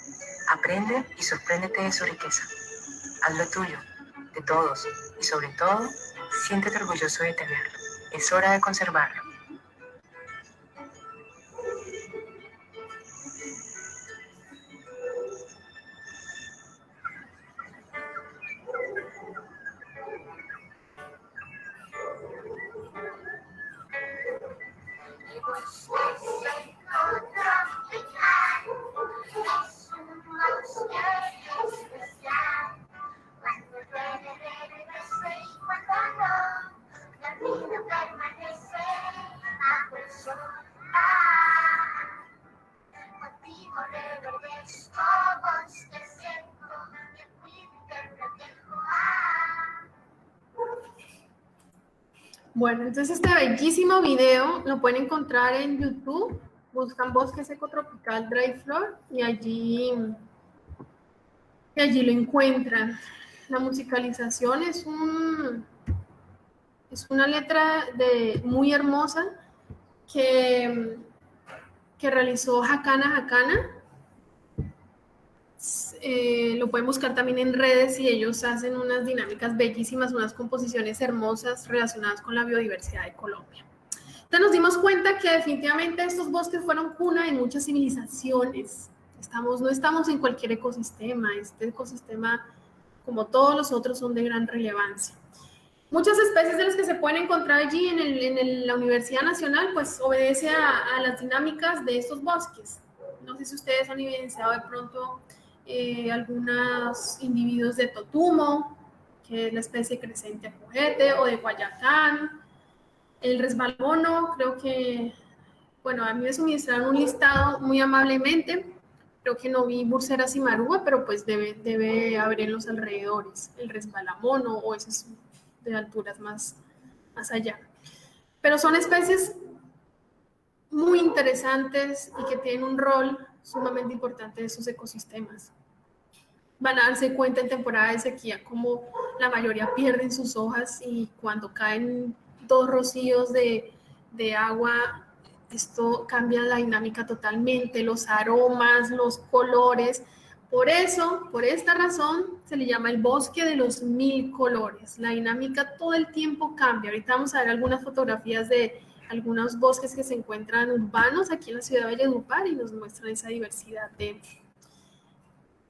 S3: Aprende y sorpréndete de su riqueza. Haz lo tuyo, de todos, y sobre todo, siéntete orgulloso de tenerlo. Es hora de conservarlo.
S2: Bueno, entonces este bellísimo video lo pueden encontrar en YouTube. Buscan Bosque Seco Tropical Dry Flor y allí lo encuentran. La musicalización es una letra muy hermosa que realizó Jacana Jacana. Lo pueden buscar también en redes y ellos hacen unas dinámicas bellísimas, unas composiciones hermosas relacionadas con la biodiversidad de Colombia. Entonces nos dimos cuenta que definitivamente estos bosques fueron cuna de muchas civilizaciones No estamos en cualquier ecosistema. Este ecosistema, como todos los otros, son de gran relevancia. Muchas especies de las que se pueden encontrar allí en la Universidad Nacional, pues obedece a las dinámicas de estos bosques. No sé si ustedes han evidenciado de pronto algunos individuos de totumo, que es la especie crecente apogete, o de guayacán. El resbalmono, creo que, bueno, a mí me suministraron un listado muy amablemente. Creo que no vi Bursera cimarúa, pero pues debe haber en los alrededores el resbalamono o esos de alturas más allá. Pero son especies muy interesantes y que tienen un rol sumamente importante en sus ecosistemas. Van a darse cuenta en temporada de sequía como la mayoría pierden sus hojas y cuando caen 2 rocíos de agua, esto cambia la dinámica totalmente, los aromas, los colores. Por eso, por esta razón, se le llama el bosque de los 1000 colores. La dinámica todo el tiempo cambia. Ahorita vamos a ver algunas fotografías de algunos bosques que se encuentran urbanos aquí en la ciudad de Valledupar y nos muestran esa diversidad de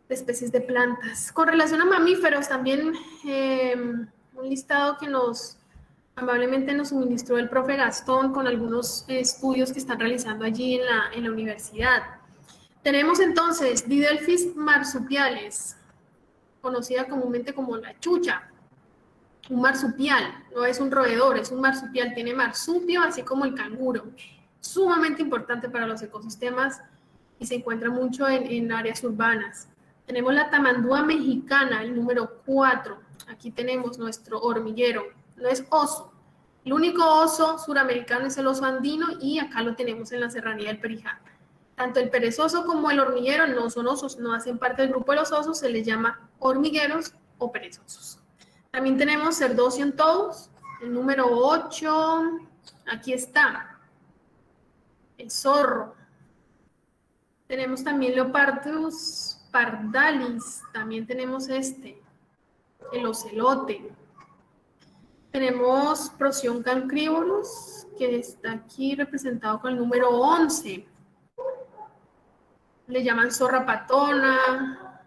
S2: especies de plantas. Con relación a mamíferos, también un listado que amablemente nos suministró el profe Gastón con algunos estudios que están realizando allí en la universidad. Tenemos entonces Didelphis marsupiales, conocida comúnmente como la chucha, un marsupial, no es un roedor, es un marsupial, tiene marsupio, así como el canguro, sumamente importante para los ecosistemas y se encuentra mucho en áreas urbanas. Tenemos la tamandúa mexicana, el número 4. Aquí tenemos nuestro hormiguero. No es oso. El único oso suramericano es el oso andino y acá lo tenemos en la serranía del Perijá. Tanto el perezoso como el hormiguero no son osos, no hacen parte del grupo de los osos, se les llama hormigueros o perezosos. También tenemos Cerdocyon-todos, el número 8. Aquí está. El zorro. Tenemos también Leopardus pardalis, también tenemos el ocelote. Tenemos Procyon cancribolus, que está aquí representado con el número 11. Le llaman zorra patona.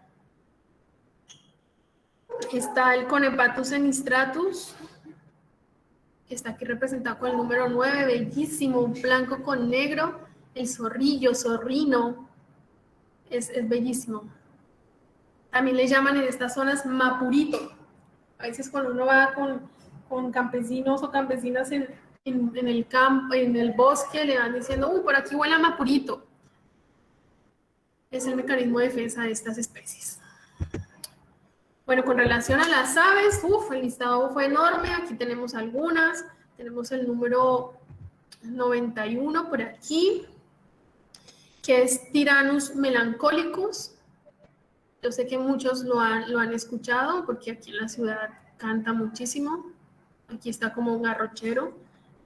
S2: Está el Conepatus senistratus, que está aquí representado con el número 9, bellísimo, blanco con negro. El zorrillo, zorrino. Es bellísimo. También le llaman en estas zonas mapurito. A veces cuando uno va con campesinos o campesinas en el campo, en el bosque, le van diciendo, uy, por aquí huele a mapurito. Es el mecanismo de defensa de estas especies. Bueno, con relación a las aves, el listado fue enorme. Aquí tenemos algunas. Tenemos el número 91 por aquí, que es Tyrannus melancolicus. Yo sé que muchos lo han escuchado porque aquí en la ciudad canta muchísimo. Aquí está como un arrochero.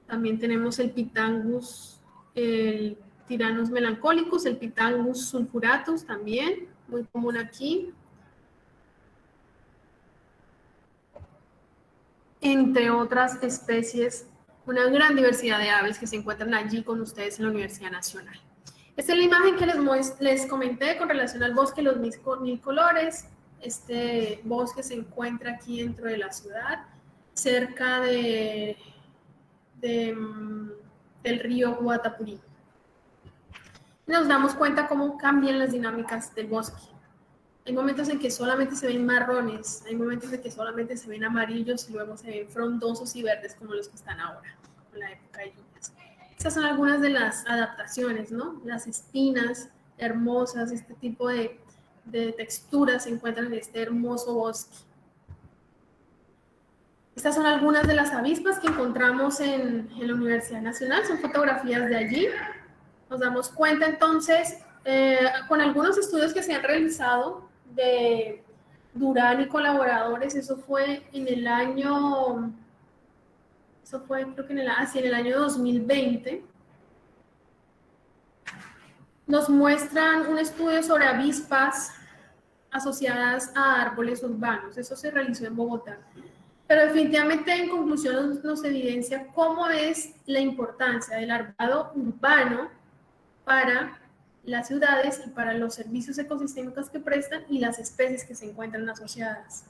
S2: También tenemos el Pitangus, el Tyrannus melancolicus, el Pitangus sulfuratus también, muy común aquí. Entre otras especies, una gran diversidad de aves que se encuentran allí con ustedes en la Universidad Nacional. Esta es la imagen que les comenté con relación al bosque de los 1000 colores. Este bosque se encuentra aquí dentro de la ciudad, cerca del río Guatapurí. Nos damos cuenta cómo cambian las dinámicas del bosque. Hay momentos en que solamente se ven marrones, hay momentos en que solamente se ven amarillos y luego se ven frondosos y verdes como los que están ahora, en la época de lluvias. Estas son algunas de las adaptaciones, ¿no? Las espinas hermosas, este tipo de texturas se encuentran en este hermoso bosque. Estas son algunas de las avispas que encontramos en la Universidad Nacional, son fotografías de allí. Nos damos cuenta entonces, con algunos estudios que se han realizado de Durán y colaboradores, eso fue en el año, creo que en el año 2020, nos muestran un estudio sobre avispas asociadas a árboles urbanos. Eso se realizó en Bogotá. Pero definitivamente en conclusión nos evidencia cómo es la importancia del arbolado urbano para las ciudades y para los servicios ecosistémicos que prestan y las especies que se encuentran asociadas.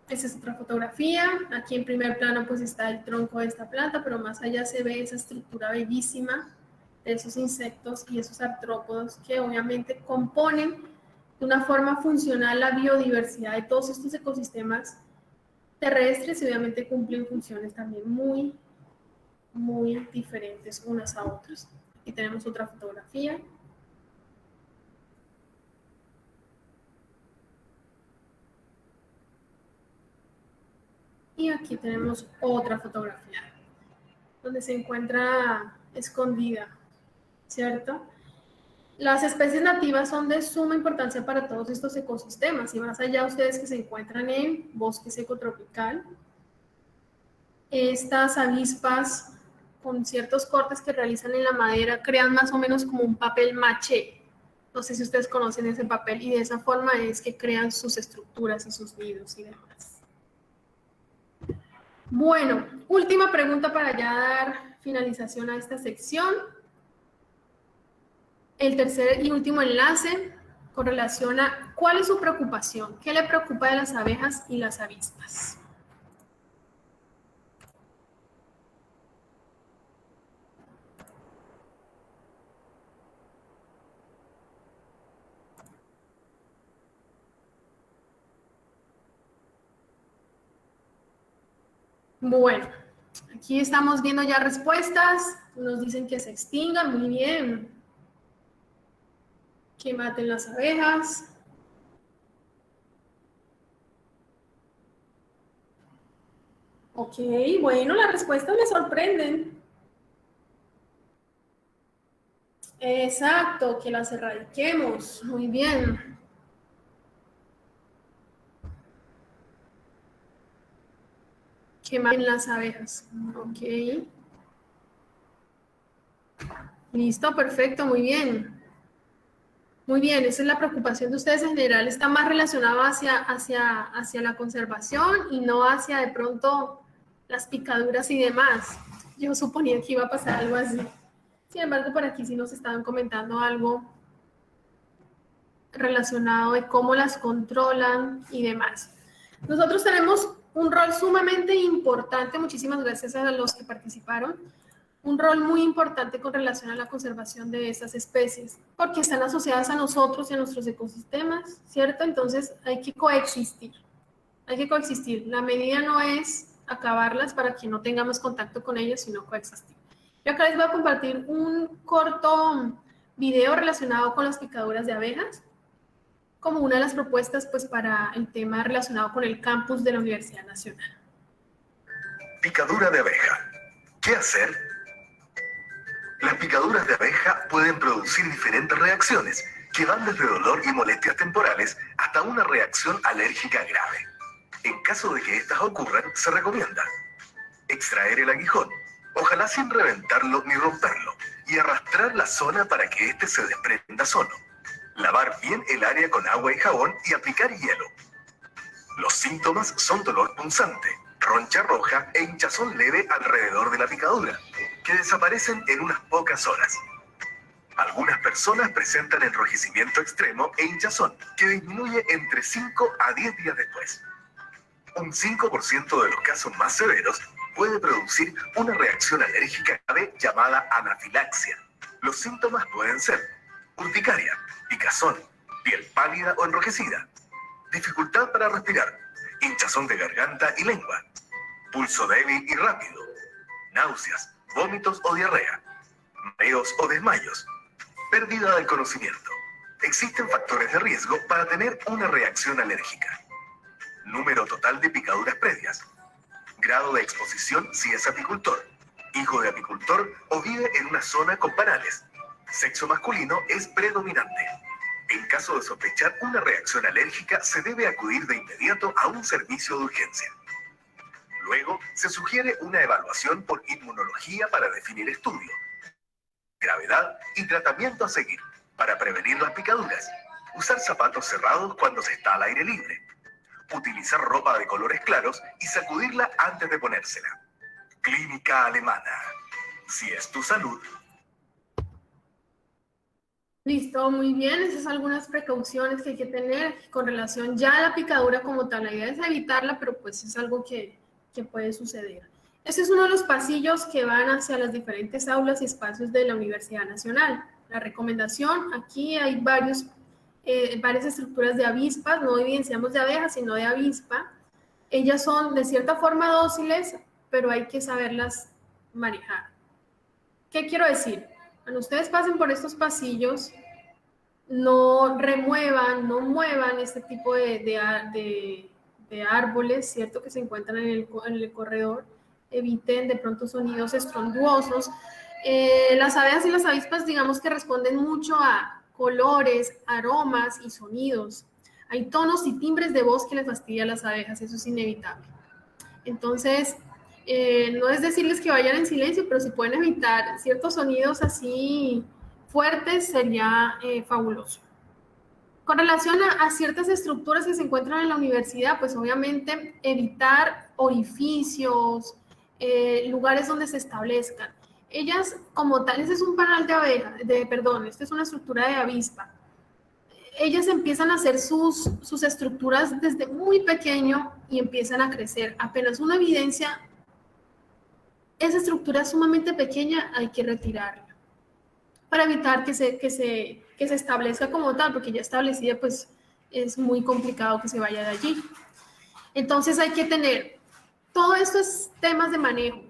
S2: Esta es otra fotografía. Aquí en primer plano pues está el tronco de esta planta, pero más allá se ve esa estructura bellísima de esos insectos y esos artrópodos que obviamente componen de una forma funcional la biodiversidad de todos estos ecosistemas terrestres y obviamente cumplen funciones también muy diferentes unas a otras. Aquí tenemos otra fotografía. Y aquí tenemos otra fotografía, donde se encuentra escondida, ¿cierto? Las especies nativas son de suma importancia para todos estos ecosistemas, y más allá ustedes que se encuentran en bosque seco tropical, estas avispas con ciertos cortes que realizan en la madera crean más o menos como un papel maché. No sé si ustedes conocen ese papel, y de esa forma es que crean sus estructuras y sus nidos y demás. Bueno, última pregunta para ya dar finalización a esta sección. El tercer y último enlace con relación a cuál es su preocupación, qué le preocupa de las abejas y las avispas. Bueno, aquí estamos viendo ya respuestas. Nos dicen que se extingan, muy bien. Que maten las abejas. Ok, bueno, las respuestas me sorprenden. Exacto, que las erradiquemos. Muy bien. Que maten las abejas. Ok. Listo, perfecto, muy bien. Muy bien, esa es la preocupación de ustedes en general. Está más relacionado hacia la conservación y no hacia de pronto las picaduras y demás. Yo suponía que iba a pasar algo así. Sin embargo, por aquí sí nos estaban comentando algo relacionado de cómo las controlan y demás. Nosotros tenemos un rol sumamente importante, muchísimas gracias a los que participaron, un rol muy importante con relación a la conservación de estas especies, porque están asociadas a nosotros y a nuestros ecosistemas, ¿cierto? Entonces hay que coexistir, hay que coexistir. La medida no es acabarlas para que no tengamos contacto con ellos, sino coexistir. Yo acá les voy a compartir un corto video relacionado con las picaduras de abejas, como una de las propuestas pues, para el tema relacionado con el campus de la Universidad Nacional.
S4: Picadura de abeja. ¿Qué hacer? Las picaduras de abeja pueden producir diferentes reacciones que van desde dolor y molestias temporales hasta una reacción alérgica grave. En caso de que estas ocurran, se recomienda extraer el aguijón, ojalá sin reventarlo ni romperlo, y arrastrar la zona para que éste se desprenda solo. Lavar bien el área con agua y jabón y aplicar hielo. Los síntomas son dolor punzante, roncha roja e hinchazón leve alrededor de la picadura, que desaparecen en unas pocas horas. Algunas personas presentan enrojecimiento extremo e hinchazón, que disminuye entre 5 a 10 días después. Un 5% de los casos más severos puede producir una reacción alérgica grave llamada anafilaxia. Los síntomas pueden ser urticaria, picazón, piel pálida o enrojecida, dificultad para respirar, hinchazón de garganta y lengua, pulso débil y rápido, náuseas, vómitos o diarrea, mareos o desmayos, pérdida del conocimiento. Existen factores de riesgo para tener una reacción alérgica. Número total de picaduras previas. Grado de exposición si es apicultor, hijo de apicultor o vive en una zona con panales. Sexo masculino es predominante. En caso de sospechar una reacción alérgica, se debe acudir de inmediato a un servicio de urgencia. Luego, se sugiere una evaluación por inmunología para definir estudio, gravedad y tratamiento a seguir. Para prevenir las picaduras, usar zapatos cerrados cuando se está al aire libre. Utilizar ropa de colores claros y sacudirla antes de ponérsela. Clínica Alemana. Si es tu salud,
S2: Listo, muy bien. Esas son algunas precauciones que hay que tener con relación ya a la picadura como tal. La idea es evitarla, pero pues es algo que puede suceder. Este es uno de los pasillos que van hacia las diferentes aulas y espacios de la Universidad Nacional. La recomendación, aquí hay varias estructuras de avispas, no evidenciamos de abejas, sino de avispa. Ellas son de cierta forma dóciles, pero hay que saberlas manejar. ¿Qué quiero decir? Cuando ustedes pasen por estos pasillos, no remuevan, no muevan este tipo de árboles, ¿cierto? Que se encuentran en el corredor. Eviten de pronto sonidos estronduosos. Las abejas y las avispas, digamos que responden mucho a colores, aromas y sonidos. Hay tonos y timbres de voz que les fastidia a las abejas, eso es inevitable. Entonces, no es decirles que vayan en silencio, pero si pueden evitar ciertos sonidos así fuertes, sería fabuloso. Con relación a ciertas estructuras que se encuentran en la universidad, pues obviamente evitar orificios, lugares donde se establezcan. Ellas, como tal, este es un panal de abeja, esta es una estructura de avispa. Ellas empiezan a hacer sus estructuras desde muy pequeño y empiezan a crecer. Apenas una evidencia, esa estructura sumamente pequeña hay que retirarla para evitar que se establezca como tal, porque ya establecida pues es muy complicado que se vaya de allí. Entonces hay que tener, todo esto es temas de manejo.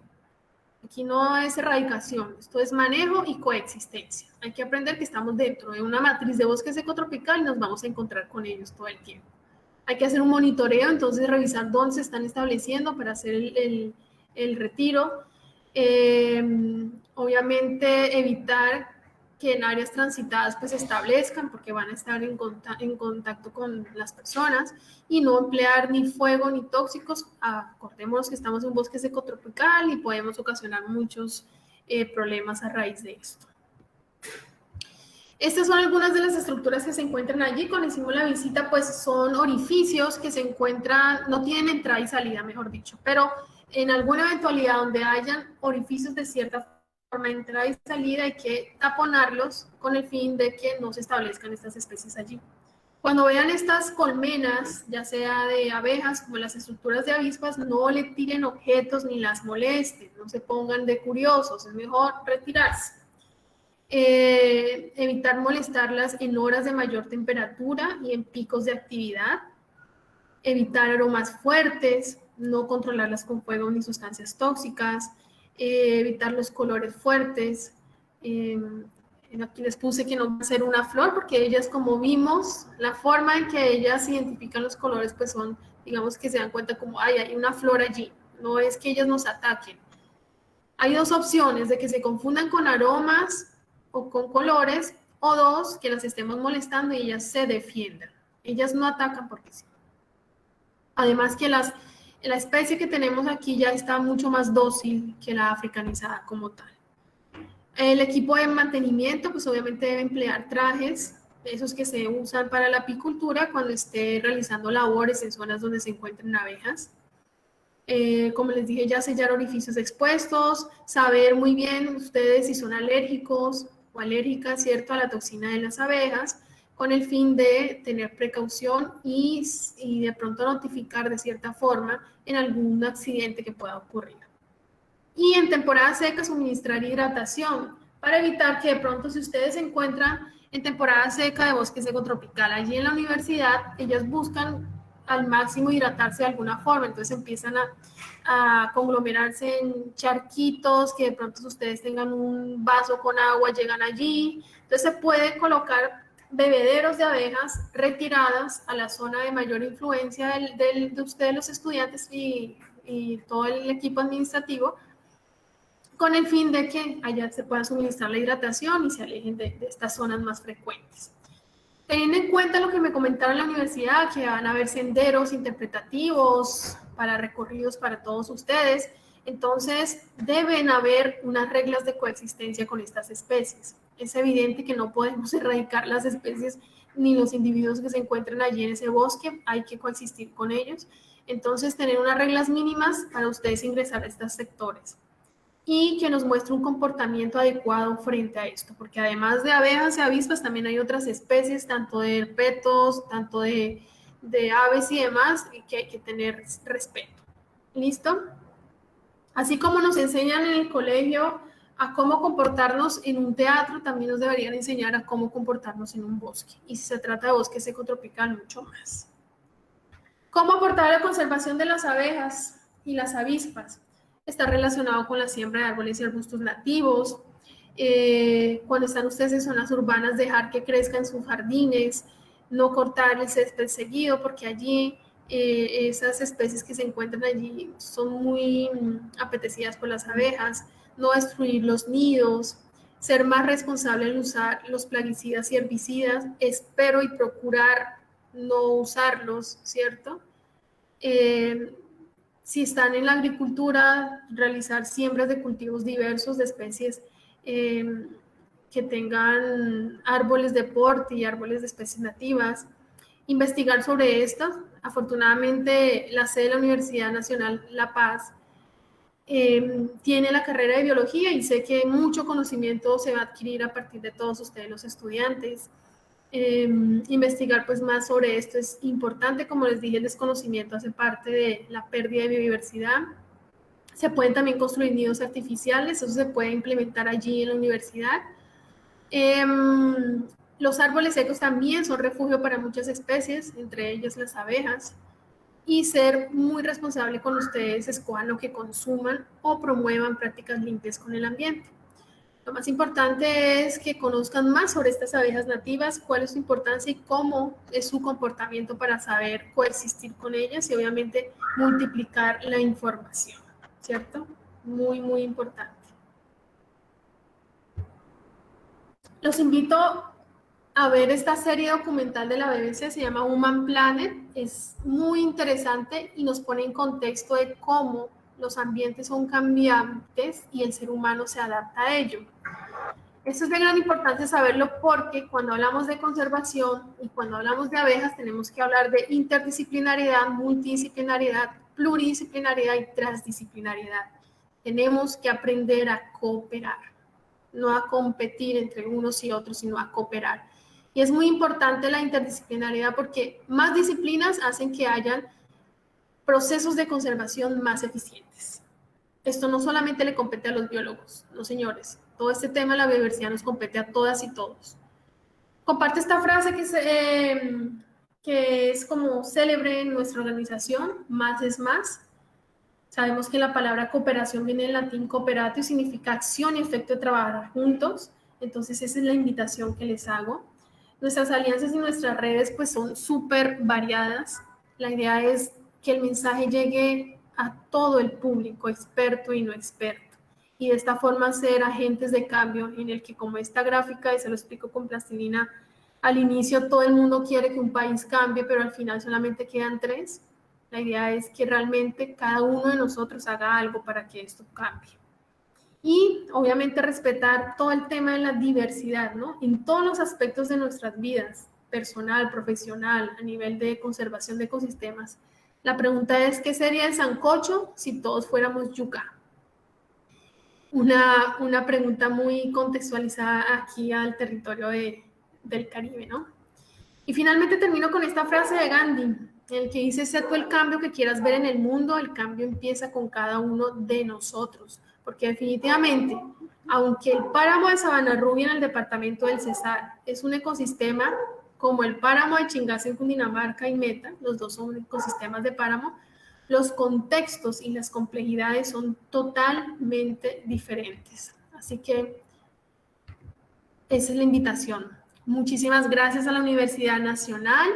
S2: Aquí no es erradicación, esto es manejo y coexistencia. Hay que aprender que estamos dentro de una matriz de bosque seco tropical y nos vamos a encontrar con ellos todo el tiempo. Hay que hacer un monitoreo, entonces revisar dónde se están estableciendo para hacer el retiro. Obviamente evitar que en áreas transitadas pues se establezcan porque van a estar en contacto con las personas y no emplear ni fuego ni tóxicos. Acordémonos que estamos en un bosque seco tropical y podemos ocasionar muchos problemas a raíz de esto. Estas son algunas de las estructuras que se encuentran allí. Cuando hicimos la visita, pues son orificios que se encuentran, no tienen entrada y salida, mejor dicho, pero en alguna eventualidad donde hayan orificios de cierta forma de entrada y salida, hay que taponarlos con el fin de que no se establezcan estas especies allí. Cuando vean estas colmenas, ya sea de abejas como las estructuras de avispas, no le tiren objetos ni las molesten, no se pongan de curiosos, es mejor retirarse. Evitar molestarlas en horas de mayor temperatura y en picos de actividad. Evitar aromas fuertes, no controlarlas con fuego ni sustancias tóxicas. Evitar los colores fuertes. Aquí les puse que no va a ser una flor porque ellas, como vimos, la forma en que ellas identifican los colores pues son, digamos que se dan cuenta como, ay, hay una flor allí. No es que ellas nos ataquen. Hay dos opciones, de que se confundan con aromas o con colores, o dos, que las estemos molestando y ellas se defiendan. Ellas no atacan porque sí. Además que la especie que tenemos aquí ya está mucho más dócil que la africanizada como tal. El equipo de mantenimiento, pues obviamente debe emplear trajes, esos que se usan para la apicultura cuando esté realizando labores en zonas donde se encuentren abejas. Como les dije, ya sellar orificios expuestos, saber muy bien ustedes si son alérgicos o alérgicas, ¿cierto?, a la toxina de las abejas, con el fin de tener precaución y de pronto notificar de cierta forma en algún accidente que pueda ocurrir. Y en temporada seca suministrar hidratación para evitar que de pronto, si ustedes se encuentran en temporada seca de bosque seco tropical allí en la universidad, ellas buscan al máximo hidratarse de alguna forma, entonces empiezan a conglomerarse en charquitos, que de pronto si ustedes tengan un vaso con agua, llegan allí, entonces se puede colocar bebederos de abejas retiradas a la zona de mayor influencia de ustedes los estudiantes y todo el equipo administrativo, con el fin de que allá se pueda suministrar la hidratación y se alejen de estas zonas más frecuentes. Teniendo en cuenta lo que me comentaron en la universidad, que van a haber senderos interpretativos para recorridos para todos ustedes, entonces deben haber unas reglas de coexistencia con estas especies. Es evidente que no podemos erradicar las especies ni los individuos que se encuentren allí en ese bosque, hay que coexistir con ellos. Entonces, tener unas reglas mínimas para ustedes ingresar a estos sectores. y que nos muestre un comportamiento adecuado frente a esto, porque además de abejas y avispas también hay otras especies, tanto de herpetos, tanto de aves y demás, que hay que tener respeto. ¿Listo? Así como nos enseñan en el colegio a cómo comportarnos en un teatro, también nos deberían enseñar a cómo comportarnos en un bosque. Y si se trata de bosque seco tropical, mucho más. ¿Cómo aportar a la conservación de las abejas y las avispas? Está relacionado con la siembra de árboles y arbustos nativos. Cuando están ustedes en zonas urbanas, dejar que crezcan en sus jardines, no cortar el césped seguido, porque allí esas especies que se encuentran allí son muy apetecidas por las abejas, no destruir los nidos, ser más responsable en usar los plaguicidas y herbicidas, espero y procurar no usarlos, ¿cierto? Si están en la agricultura, realizar siembras de cultivos diversos de especies que tengan árboles de porte y árboles de especies nativas, investigar sobre estas. Afortunadamente, la sede de la Universidad Nacional La Paz tiene la carrera de biología y sé que mucho conocimiento se va a adquirir a partir de todos ustedes los estudiantes. Investigar pues más sobre esto es importante. Como les dije, el desconocimiento hace parte de la pérdida de biodiversidad. Se pueden también construir nidos artificiales, eso se puede implementar allí en la universidad. Los árboles secos también son refugio para muchas especies, entre ellas las abejas. Y ser muy responsable con ustedes, escojan lo que consuman o promuevan prácticas limpias con el ambiente. Lo más importante es que conozcan más sobre estas abejas nativas, cuál es su importancia y cómo es su comportamiento para saber coexistir con ellas y obviamente multiplicar la información, ¿cierto? Muy, muy importante. Los invito a ver esta serie documental de la BBC, se llama Human Planet, es muy interesante y nos pone en contexto de cómo los ambientes son cambiantes y el ser humano se adapta a ello. Esto es de gran importancia saberlo porque cuando hablamos de conservación y cuando hablamos de abejas tenemos que hablar de interdisciplinariedad, multidisciplinariedad, pluridisciplinariedad y transdisciplinariedad. Tenemos que aprender a cooperar, no a competir entre unos y otros, sino a cooperar. Y es muy importante la interdisciplinariedad porque más disciplinas hacen que hayan procesos de conservación más eficientes. Esto no solamente le compete a los biólogos, no señores. Todo este tema de la biodiversidad nos compete a todas y todos. Comparte esta frase que es como célebre en nuestra organización, más es más. Sabemos que la palabra cooperación viene del latín cooperatio y significa acción y efecto de trabajar juntos. Entonces esa es la invitación que les hago. Nuestras alianzas y nuestras redes pues son súper variadas. La idea es que el mensaje llegue a todo el público, experto y no experto. Y de esta forma ser agentes de cambio en el que, como esta gráfica, y se lo explico con plastilina, al inicio todo el mundo quiere que un país cambie, pero al final solamente quedan 3. La idea es que realmente cada uno de nosotros haga algo para que esto cambie. Y obviamente respetar todo el tema de la diversidad, ¿no? En todos los aspectos de nuestras vidas, personal, profesional, a nivel de conservación de ecosistemas. La pregunta es, ¿qué sería el sancocho si todos fuéramos yuca? Una pregunta muy contextualizada aquí al territorio del Caribe, ¿no? Y finalmente termino con esta frase de Gandhi, en el que dice, sé tú el cambio que quieras ver en el mundo, el cambio empieza con cada uno de nosotros, porque definitivamente, aunque el páramo de Sabana Rubia en el departamento del Cesar es un ecosistema como el páramo de Chingaza en Cundinamarca y Meta, los dos son ecosistemas de páramo, los contextos y las complejidades son totalmente diferentes. Así que esa es la invitación. Muchísimas gracias a la Universidad Nacional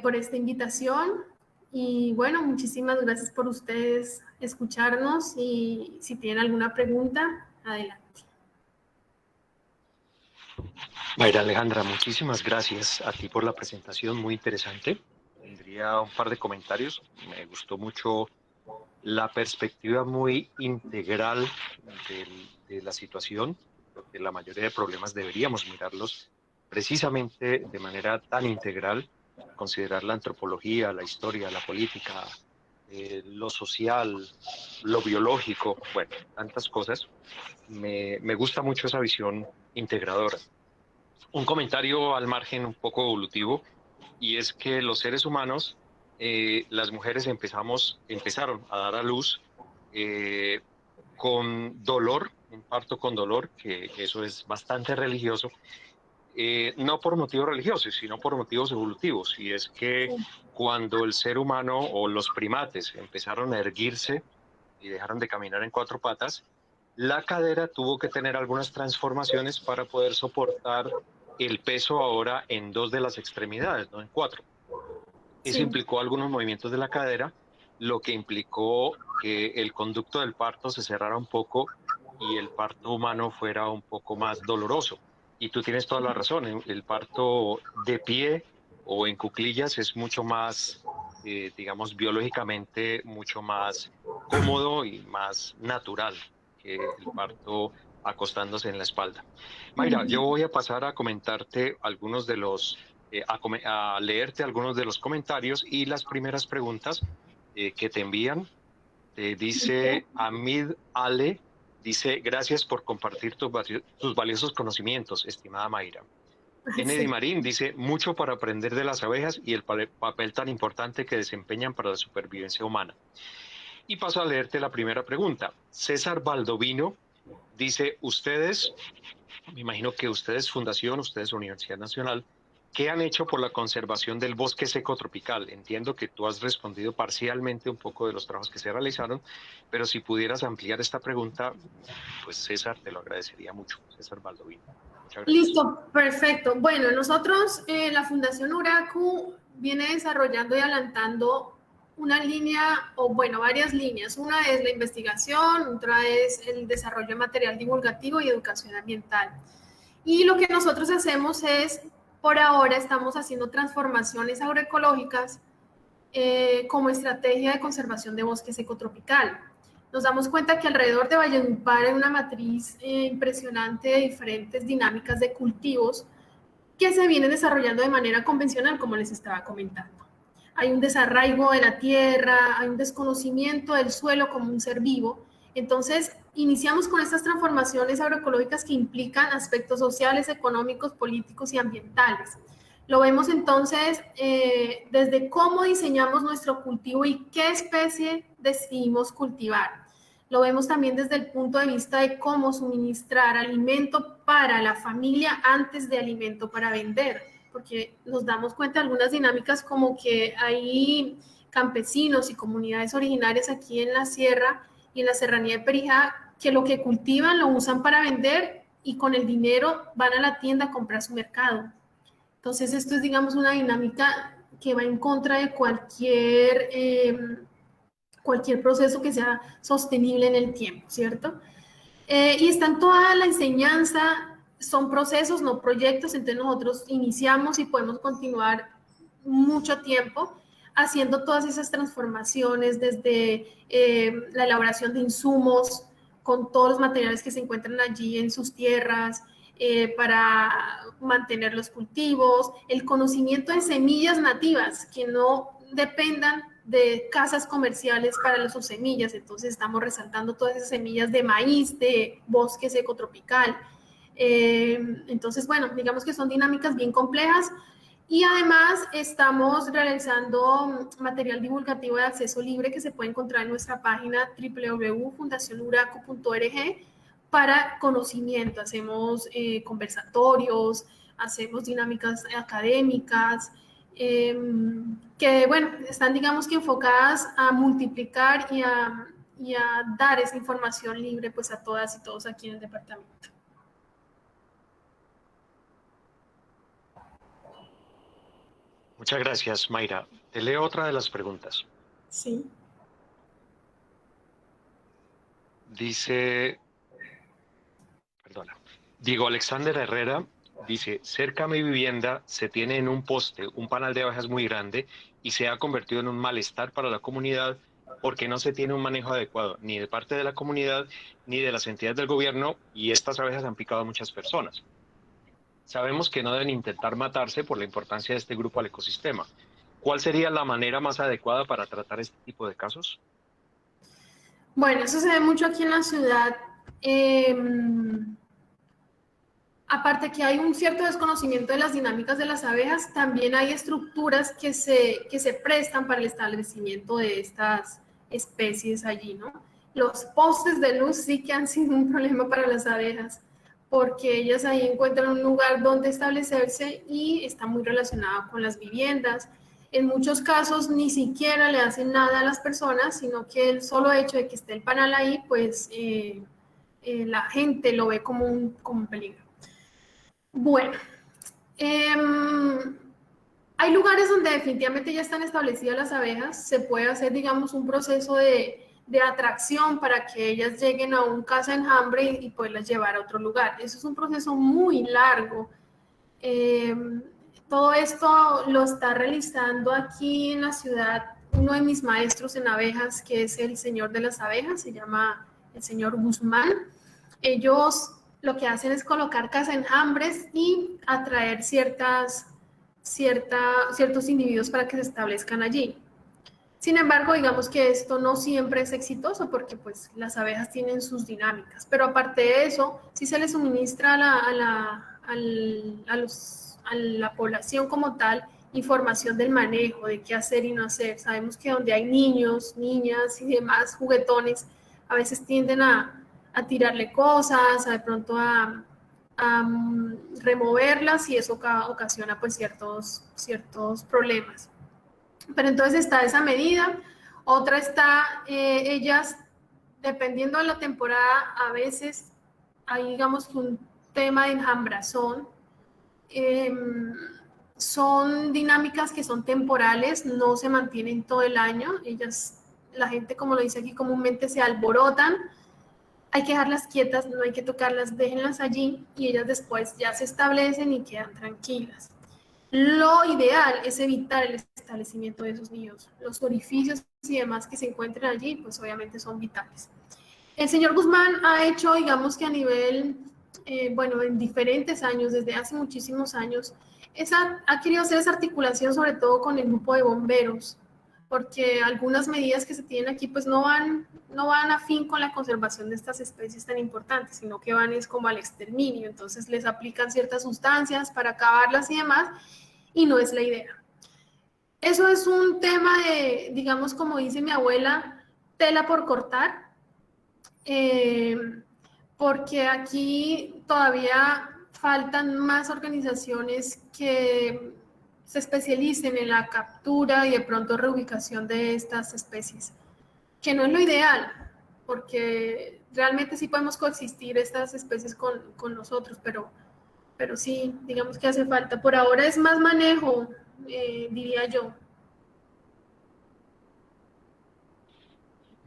S2: por esta invitación. Y bueno, muchísimas gracias por ustedes escucharnos y si tienen alguna pregunta, adelante.
S1: Mayra Alejandra, muchísimas gracias a ti por la presentación, muy interesante. Tendría un par de comentarios. Me gustó mucho la perspectiva muy integral de la situación, porque la mayoría de problemas deberíamos mirarlos precisamente de manera tan integral, considerar la antropología, la historia, la política, lo social, lo biológico, bueno, tantas cosas. Me gusta mucho esa visión integradora. Un comentario al margen un poco evolutivo, y es que los seres humanos, las mujeres empezaron a dar a luz con dolor, un parto con dolor, que eso es bastante religioso, no por motivos religiosos, sino por motivos evolutivos. Y es que cuando el ser humano o los primates empezaron a erguirse y dejaron de caminar en cuatro patas, la cadera tuvo que tener algunas transformaciones para poder soportar el peso ahora en dos de las extremidades, no en cuatro. Eso implicó algunos movimientos de la cadera, lo que implicó que el conducto del parto se cerrara un poco y el parto humano fuera un poco más doloroso. Y tú tienes toda la razón, el parto de pie o en cuclillas es mucho más, digamos, biológicamente mucho más cómodo y más natural que el parto acostándose en la espalda. Mayra, yo voy a pasar a comentarte algunos de los a leerte algunos de los comentarios y las primeras preguntas que te envían. Dice Amid Ale, dice, gracias por compartir tus valiosos conocimientos, estimada Mayra. Kennedy Marín dice, mucho para aprender de las abejas y el papel tan importante que desempeñan para la supervivencia humana. Y paso a leerte la primera pregunta. César Baldovino dice, ustedes, me imagino que ustedes Fundación, ustedes Universidad Nacional, ¿qué han hecho por la conservación del bosque seco tropical? Entiendo que tú has respondido parcialmente un poco de los trabajos que se realizaron, pero si pudieras ampliar esta pregunta, pues César, te lo agradecería mucho. César Baldovino. Muchas gracias.
S2: Listo, perfecto. Bueno, nosotros, la Fundación Uracu viene desarrollando y adelantando una línea, o bueno, varias líneas. Una es la investigación, otra es el desarrollo de material divulgativo y educación ambiental. Y lo que nosotros hacemos es, por ahora estamos haciendo transformaciones agroecológicas como estrategia de conservación de bosque seco tropical. Nos damos cuenta que alrededor de Valledupar hay una matriz impresionante de diferentes dinámicas de cultivos que se vienen desarrollando de manera convencional, como les estaba comentando. Hay un desarraigo de la tierra, hay un desconocimiento del suelo como un ser vivo. Entonces, iniciamos con estas transformaciones agroecológicas que implican aspectos sociales, económicos, políticos y ambientales. Lo vemos entonces desde cómo diseñamos nuestro cultivo y qué especie decidimos cultivar. Lo vemos también desde el punto de vista de cómo suministrar alimento para la familia antes de alimento para vender, porque nos damos cuenta de algunas dinámicas como que hay campesinos y comunidades originarias aquí en la sierra y en la serranía de Perijá que lo que cultivan lo usan para vender y con el dinero van a la tienda a comprar su mercado. Entonces esto es, digamos, una dinámica que va en contra de cualquier proceso que sea sostenible en el tiempo, ¿cierto? Y está en toda la enseñanza, son procesos, no proyectos, entonces nosotros iniciamos y podemos continuar mucho tiempo haciendo todas esas transformaciones desde la elaboración de insumos con todos los materiales que se encuentran allí en sus tierras, para mantener los cultivos, el conocimiento de semillas nativas que no dependan de casas comerciales para sus semillas. Entonces estamos resaltando todas esas semillas de maíz, de bosque seco tropical. Entonces, bueno, digamos que son dinámicas bien complejas y además estamos realizando material divulgativo de acceso libre que se puede encontrar en nuestra página www.fundacionuracu.org para conocimiento. Hacemos conversatorios, hacemos dinámicas académicas, que, bueno, están, digamos que enfocadas a multiplicar y a dar esa información libre pues a todas y todos aquí en el departamento.
S1: Muchas gracias, Mayra. Te leo otra de las preguntas.
S2: Sí.
S1: Dice, Diego Alexander Herrera dice, cerca a mi vivienda se tiene en un poste un panal de abejas muy grande y se ha convertido en un malestar para la comunidad porque no se tiene un manejo adecuado ni de parte de la comunidad ni de las entidades del gobierno y estas abejas han picado a muchas personas. Sabemos que no deben intentar matarse por la importancia de este grupo al ecosistema. ¿Cuál sería la manera más adecuada para tratar este tipo de casos?
S2: Bueno, eso se ve mucho aquí en la ciudad. Aparte que hay un cierto desconocimiento de las dinámicas de las abejas, también hay estructuras que se prestan para el establecimiento de estas especies allí, ¿no? Los postes de luz sí que han sido un problema para las abejas, porque ellas ahí encuentran un lugar donde establecerse y está muy relacionado con las viviendas. En muchos casos ni siquiera le hacen nada a las personas, sino que el solo hecho de que esté el panal ahí, pues la gente lo ve como un peligro. Bueno, hay lugares donde definitivamente ya están establecidas las abejas, se puede hacer, digamos, un proceso de atracción para que ellas lleguen a un casa enjambre y poderlas llevar a otro lugar. Eso es un proceso muy largo. Todo esto lo está realizando aquí en la ciudad uno de mis maestros en abejas, que es el señor de las abejas, se llama el señor Guzmán. Ellos lo que hacen es colocar casa enjambres y atraer ciertos individuos para que se establezcan allí. Sin embargo, digamos que esto no siempre es exitoso porque pues las abejas tienen sus dinámicas, pero aparte de eso, sí se les suministra a la población como tal información del manejo, de qué hacer y no hacer. Sabemos que donde hay niños, niñas y demás juguetones, a veces tienden a tirarle cosas, de pronto a removerlas y eso ocasiona pues ciertos problemas. Pero entonces está esa medida. Otra está, ellas, dependiendo de la temporada, a veces hay, digamos, un tema de enjambrazón. Son dinámicas que son temporales, no se mantienen todo el año. Ellas, la gente, como lo dice aquí, comúnmente se alborotan. Hay que dejarlas quietas, no hay que tocarlas, déjenlas allí y ellas después ya se establecen y quedan tranquilas. Lo ideal es evitar el establecimiento de esos nidos. Los orificios y demás que se encuentren allí, pues obviamente son vitales. El señor Guzmán ha hecho, digamos que a nivel, bueno, en diferentes años, desde hace muchísimos años, ha querido hacer esa articulación sobre todo con el grupo de bomberos, porque algunas medidas que se tienen aquí pues no van a fin con la conservación de estas especies tan importantes, sino que van es como al exterminio. Entonces les aplican ciertas sustancias para acabarlas y demás, y no es la idea. Eso es un tema de, digamos, como dice mi abuela, tela por cortar, porque aquí todavía faltan más organizaciones que se especialicen en la captura y de pronto reubicación de estas especies, que no es lo ideal, porque realmente sí podemos coexistir estas especies con nosotros, pero sí, digamos que hace falta. Por ahora es más manejo, diría yo.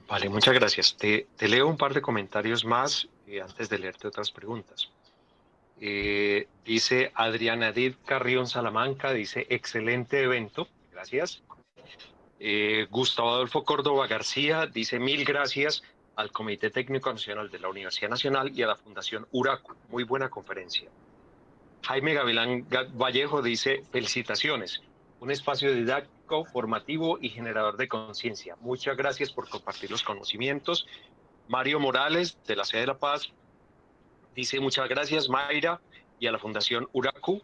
S1: Vale, muchas gracias. Te leo un par de comentarios más antes de leerte otras preguntas. Dice Adriana Edith Carrión Salamanca, dice, excelente evento, gracias. Gustavo Adolfo Córdoba García dice, mil gracias al Comité Técnico Nacional de la Universidad Nacional y a la Fundación Uracu, muy buena conferencia. Jaime Gavilán Vallejo dice, felicitaciones, un espacio didáctico, formativo y generador de conciencia. Muchas gracias por compartir los conocimientos. Mario Morales, de la sede de La Paz, dice, muchas gracias, Mayra, y a la Fundación Uracu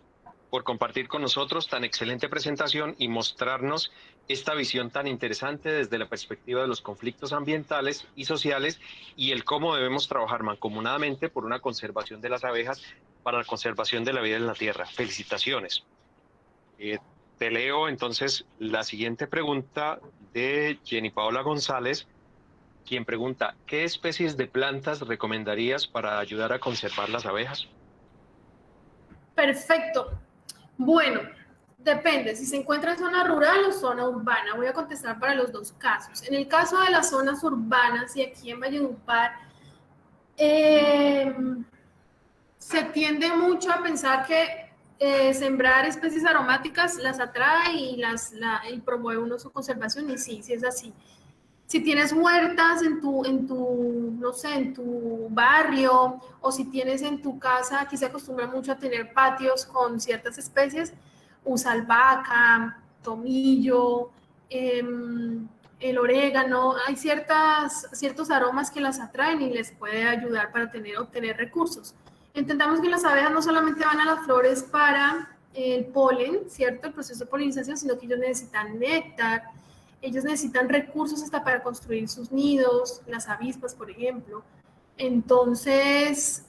S1: por compartir con nosotros tan excelente presentación y mostrarnos esta visión tan interesante desde la perspectiva de los conflictos ambientales y sociales y el cómo debemos trabajar mancomunadamente por una conservación de las abejas para la conservación de la vida en la Tierra. Felicitaciones. Te leo entonces la siguiente pregunta de Jenny Paola González, quien pregunta, ¿qué especies de plantas recomendarías para ayudar a conservar las abejas?
S2: Perfecto. Bueno, depende si se encuentra en zona rural o zona urbana. Voy a contestar para los dos casos. En el caso de las zonas urbanas y aquí en Valledupar, se tiende mucho a pensar que sembrar especies aromáticas las atrae y promueve uno su conservación, y sí es así. Si tienes huertas en tu barrio, o si tienes en tu casa, aquí se acostumbra mucho a tener patios con ciertas especies, usa albahaca, tomillo, el orégano. Hay ciertos aromas que las atraen y les puede ayudar para obtener recursos. Entendamos que las abejas no solamente van a las flores para el polen, ¿cierto? El proceso de polinización, sino que ellos necesitan néctar, ellos necesitan recursos hasta para construir sus nidos, las avispas, por ejemplo. Entonces,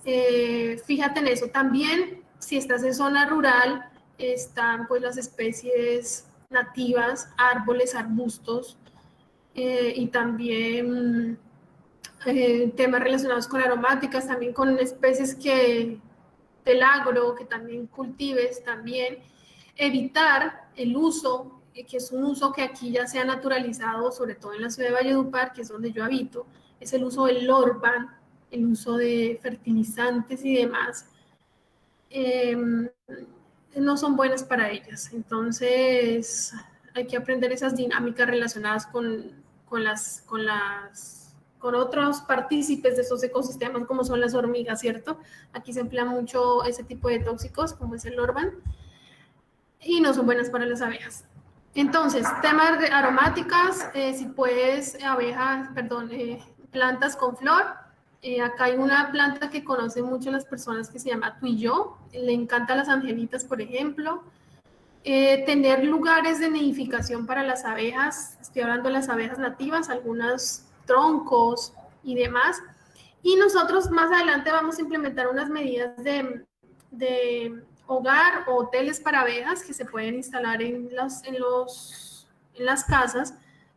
S2: fíjate en eso. También, si estás en zona rural, están pues las especies nativas, árboles, arbustos, y también temas relacionados con aromáticas, también con especies del agro, que también cultives, también evitar el uso, que es un uso que aquí ya se ha naturalizado, sobre todo en la ciudad de Valledupar, que es donde yo habito, es el uso del Lorban, el uso de fertilizantes y demás, no son buenas para ellas. Entonces, hay que aprender esas dinámicas relacionadas con otros partícipes de esos ecosistemas, como son las hormigas, ¿cierto? Aquí se emplea mucho ese tipo de tóxicos, como es el Lorban, y no son buenas para las abejas. Entonces, temas de aromáticas, si puedes, plantas con flor. Acá hay una planta que conocen mucho las personas que se llama tuillo, le encantan las angelitas, por ejemplo. Tener lugares de nidificación para las abejas, estoy hablando de las abejas nativas, algunos troncos y demás. Y nosotros más adelante vamos a implementar unas medidas de hogar o hoteles para abejas que se pueden instalar en las casas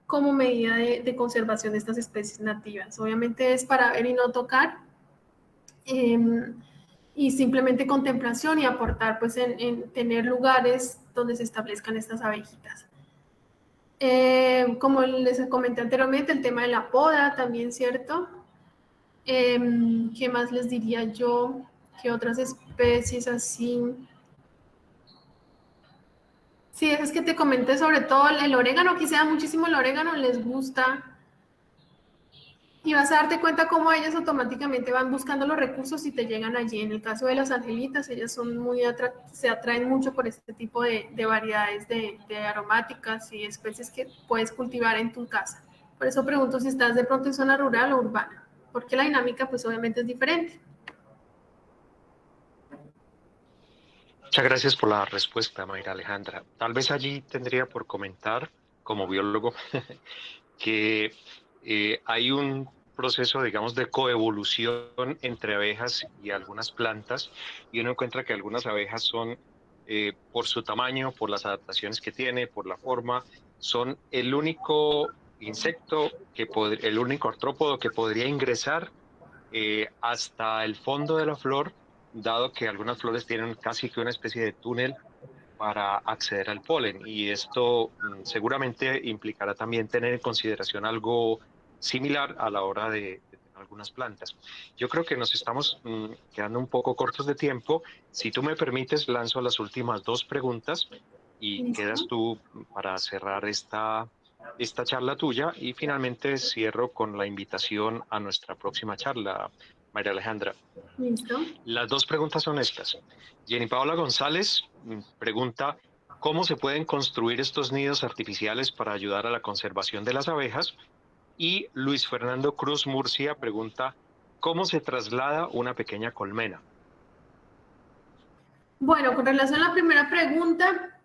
S2: como medida de conservación de estas especies nativas. Obviamente es para ver y no tocar, y simplemente contemplación y aportar pues en tener lugares donde se establezcan estas abejitas. Como les comenté anteriormente, el tema de la poda también, ¿cierto? ¿Qué más les diría yo? ¿Qué otras especies así? Sí, es que te comenté sobre todo el orégano, aquí se da muchísimo el orégano, les gusta. Y vas a darte cuenta cómo ellas automáticamente van buscando los recursos y te llegan allí. En el caso de las angelitas, ellas son se atraen mucho por este tipo de variedades de aromáticas y especies que puedes cultivar en tu casa. Por eso pregunto si estás de pronto en zona rural o urbana, porque la dinámica pues obviamente es diferente.
S1: Muchas gracias por la respuesta, Mayra Alejandra. Tal vez allí tendría por comentar, como biólogo, que hay un proceso, digamos, de coevolución entre abejas y algunas plantas, y uno encuentra que algunas abejas son, por su tamaño, por las adaptaciones que tiene, por la forma, son el único insecto, el único artrópodo que podría ingresar hasta el fondo de la flor, dado que algunas flores tienen casi que una especie de túnel para acceder al polen, y esto seguramente implicará también tener en consideración algo similar a la hora de tener algunas plantas. Yo creo que nos estamos quedando un poco cortos de tiempo. Si tú me permites, lanzo las últimas dos preguntas y
S2: ¿Listo?
S1: quedas tú para cerrar esta charla tuya, y finalmente cierro con la invitación a nuestra próxima charla, María Alejandra.
S2: ¿Listo?
S1: Las dos preguntas son estas. Jenny Paola González pregunta: ¿cómo se pueden construir estos nidos artificiales para ayudar a la conservación de las abejas? Y Luis Fernando Cruz Murcia pregunta: ¿cómo se traslada una pequeña colmena?
S2: Bueno, con relación a la primera pregunta,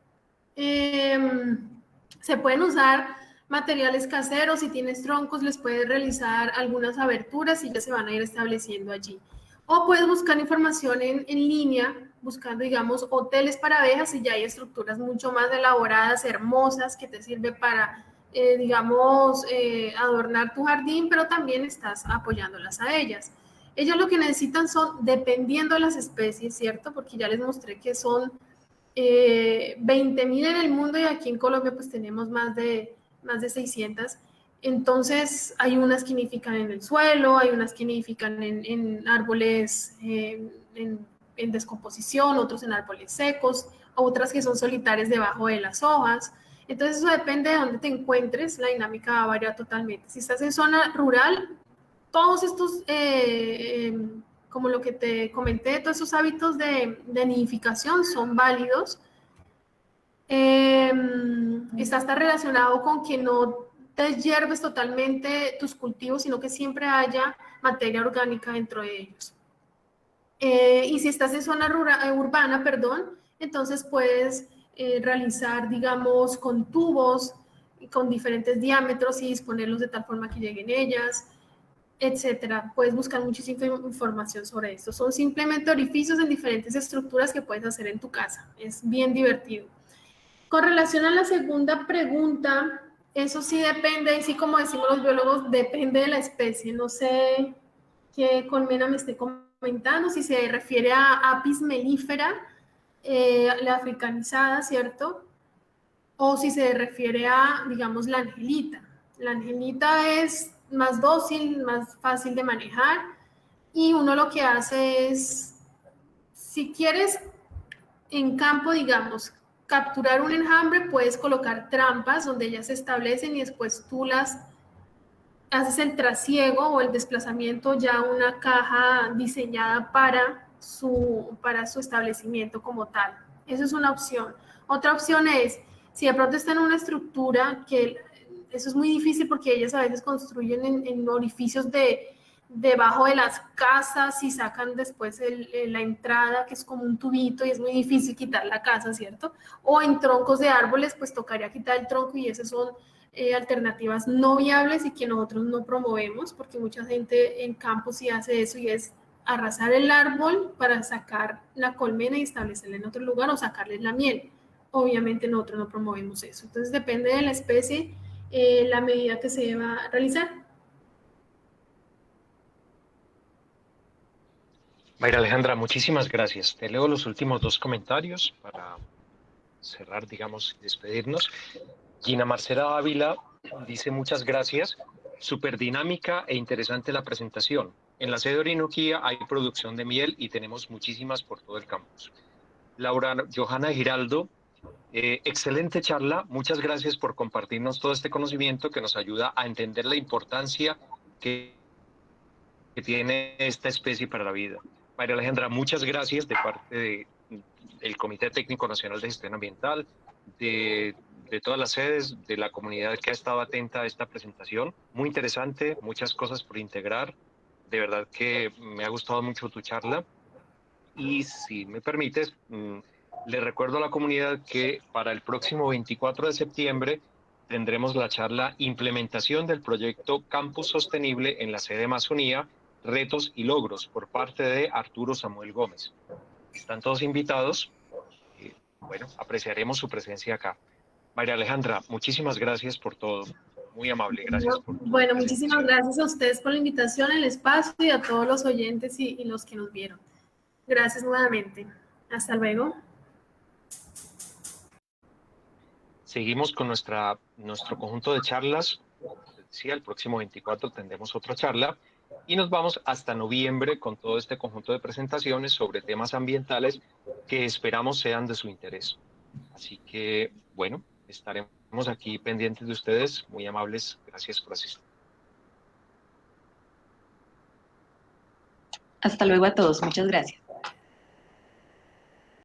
S2: se pueden usar materiales caseros. Si tienes troncos, les puedes realizar algunas aberturas y ya se van a ir estableciendo allí. O puedes buscar información en línea, buscando, digamos, hoteles para abejas, y ya hay estructuras mucho más elaboradas, hermosas, que te sirve para, digamos, adornar tu jardín, pero también estás apoyándolas a ellas. Ellos lo que necesitan son, dependiendo de las especies, ¿cierto? Porque ya les mostré que son 20.000 en el mundo, y aquí en Colombia pues tenemos más de 600. Entonces hay unas que nidifican en el suelo, hay unas que nidifican en árboles en descomposición, otros en árboles secos, otras que son solitarias debajo de las hojas. Entonces eso depende de dónde te encuentres, la dinámica va a variar totalmente. Si estás en zona rural, todos estos, como lo que te comenté, todos esos hábitos de nidificación son válidos. Está relacionado con que no deshierves totalmente tus cultivos, sino que siempre haya materia orgánica dentro de ellos. Y si estás en zona urbana, perdón, entonces puedes realizar, digamos, con tubos con diferentes diámetros y disponerlos de tal forma que lleguen ellas, etcétera. Puedes buscar muchísima información sobre esto. Son simplemente orificios en diferentes estructuras que puedes hacer en tu casa. Es bien divertido. Con relación a la segunda pregunta, eso sí depende, y sí, como decimos los biólogos, depende de la especie. No sé qué colmena me esté comentando, si se refiere a Apis mellifera, la africanizada, ¿cierto? O si se refiere a, digamos, la angelita. La angelita es más dócil, más fácil de manejar, y uno lo que hace es, si quieres en campo, digamos, capturar un enjambre, puedes colocar trampas donde ellas se establecen y después tú las haces el trasiego o el desplazamiento ya a una caja diseñada para su establecimiento como tal. Eso es una opción. Otra opción es, si de pronto está en una estructura, que eso es muy difícil porque ellas a veces construyen en orificios debajo de las casas y sacan después la entrada, que es como un tubito, y es muy difícil quitar la casa, ¿cierto? O en troncos de árboles, pues tocaría quitar el tronco, y esas son alternativas no viables y que nosotros no promovemos, porque mucha gente en campo sí hace eso, y es arrasar el árbol para sacar la colmena y establecerla en otro lugar o sacarle la miel. Obviamente nosotros no promovemos eso. Entonces depende de la especie, la medida que se va a realizar.
S1: Mayra Alejandra, muchísimas gracias. Te leo los últimos dos comentarios para cerrar, digamos, y despedirnos. Gina Marcela Ávila dice: muchas gracias. Súper dinámica e interesante la presentación. En la sede de Orinoquía hay producción de miel y tenemos muchísimas por todo el campus. Laura Johanna Giraldo, excelente charla. Muchas gracias por compartirnos todo este conocimiento que nos ayuda a entender la importancia que tiene esta especie para la vida. María Alejandra, muchas gracias de parte del Comité Técnico Nacional de Gestión Ambiental, de todas las sedes, de la comunidad que ha estado atenta a esta presentación. Muy interesante, muchas cosas por integrar. De verdad que me ha gustado mucho tu charla. Y si me permites, le recuerdo a la comunidad que para el próximo 24 de septiembre tendremos la charla Implementación del proyecto Campus Sostenible en la sede Amazonía, retos y logros, por parte de Arturo Samuel Gómez. Están todos invitados. Bueno, apreciaremos su presencia acá. María Alejandra, muchísimas gracias por todo. Muy amable, gracias por tu
S2: Bueno, muchísimas gracias a ustedes por la invitación, el espacio, y a todos los oyentes y los que nos vieron. Gracias nuevamente. Hasta luego.
S1: Seguimos con nuestro conjunto de charlas. Sí, el próximo 24 tendremos otra charla y nos vamos hasta noviembre con todo este conjunto de presentaciones sobre temas ambientales que esperamos sean de su interés. Así que, bueno, estaremos aquí pendientes de ustedes, muy amables. Gracias por asistir.
S5: Hasta luego a todos. Muchas gracias.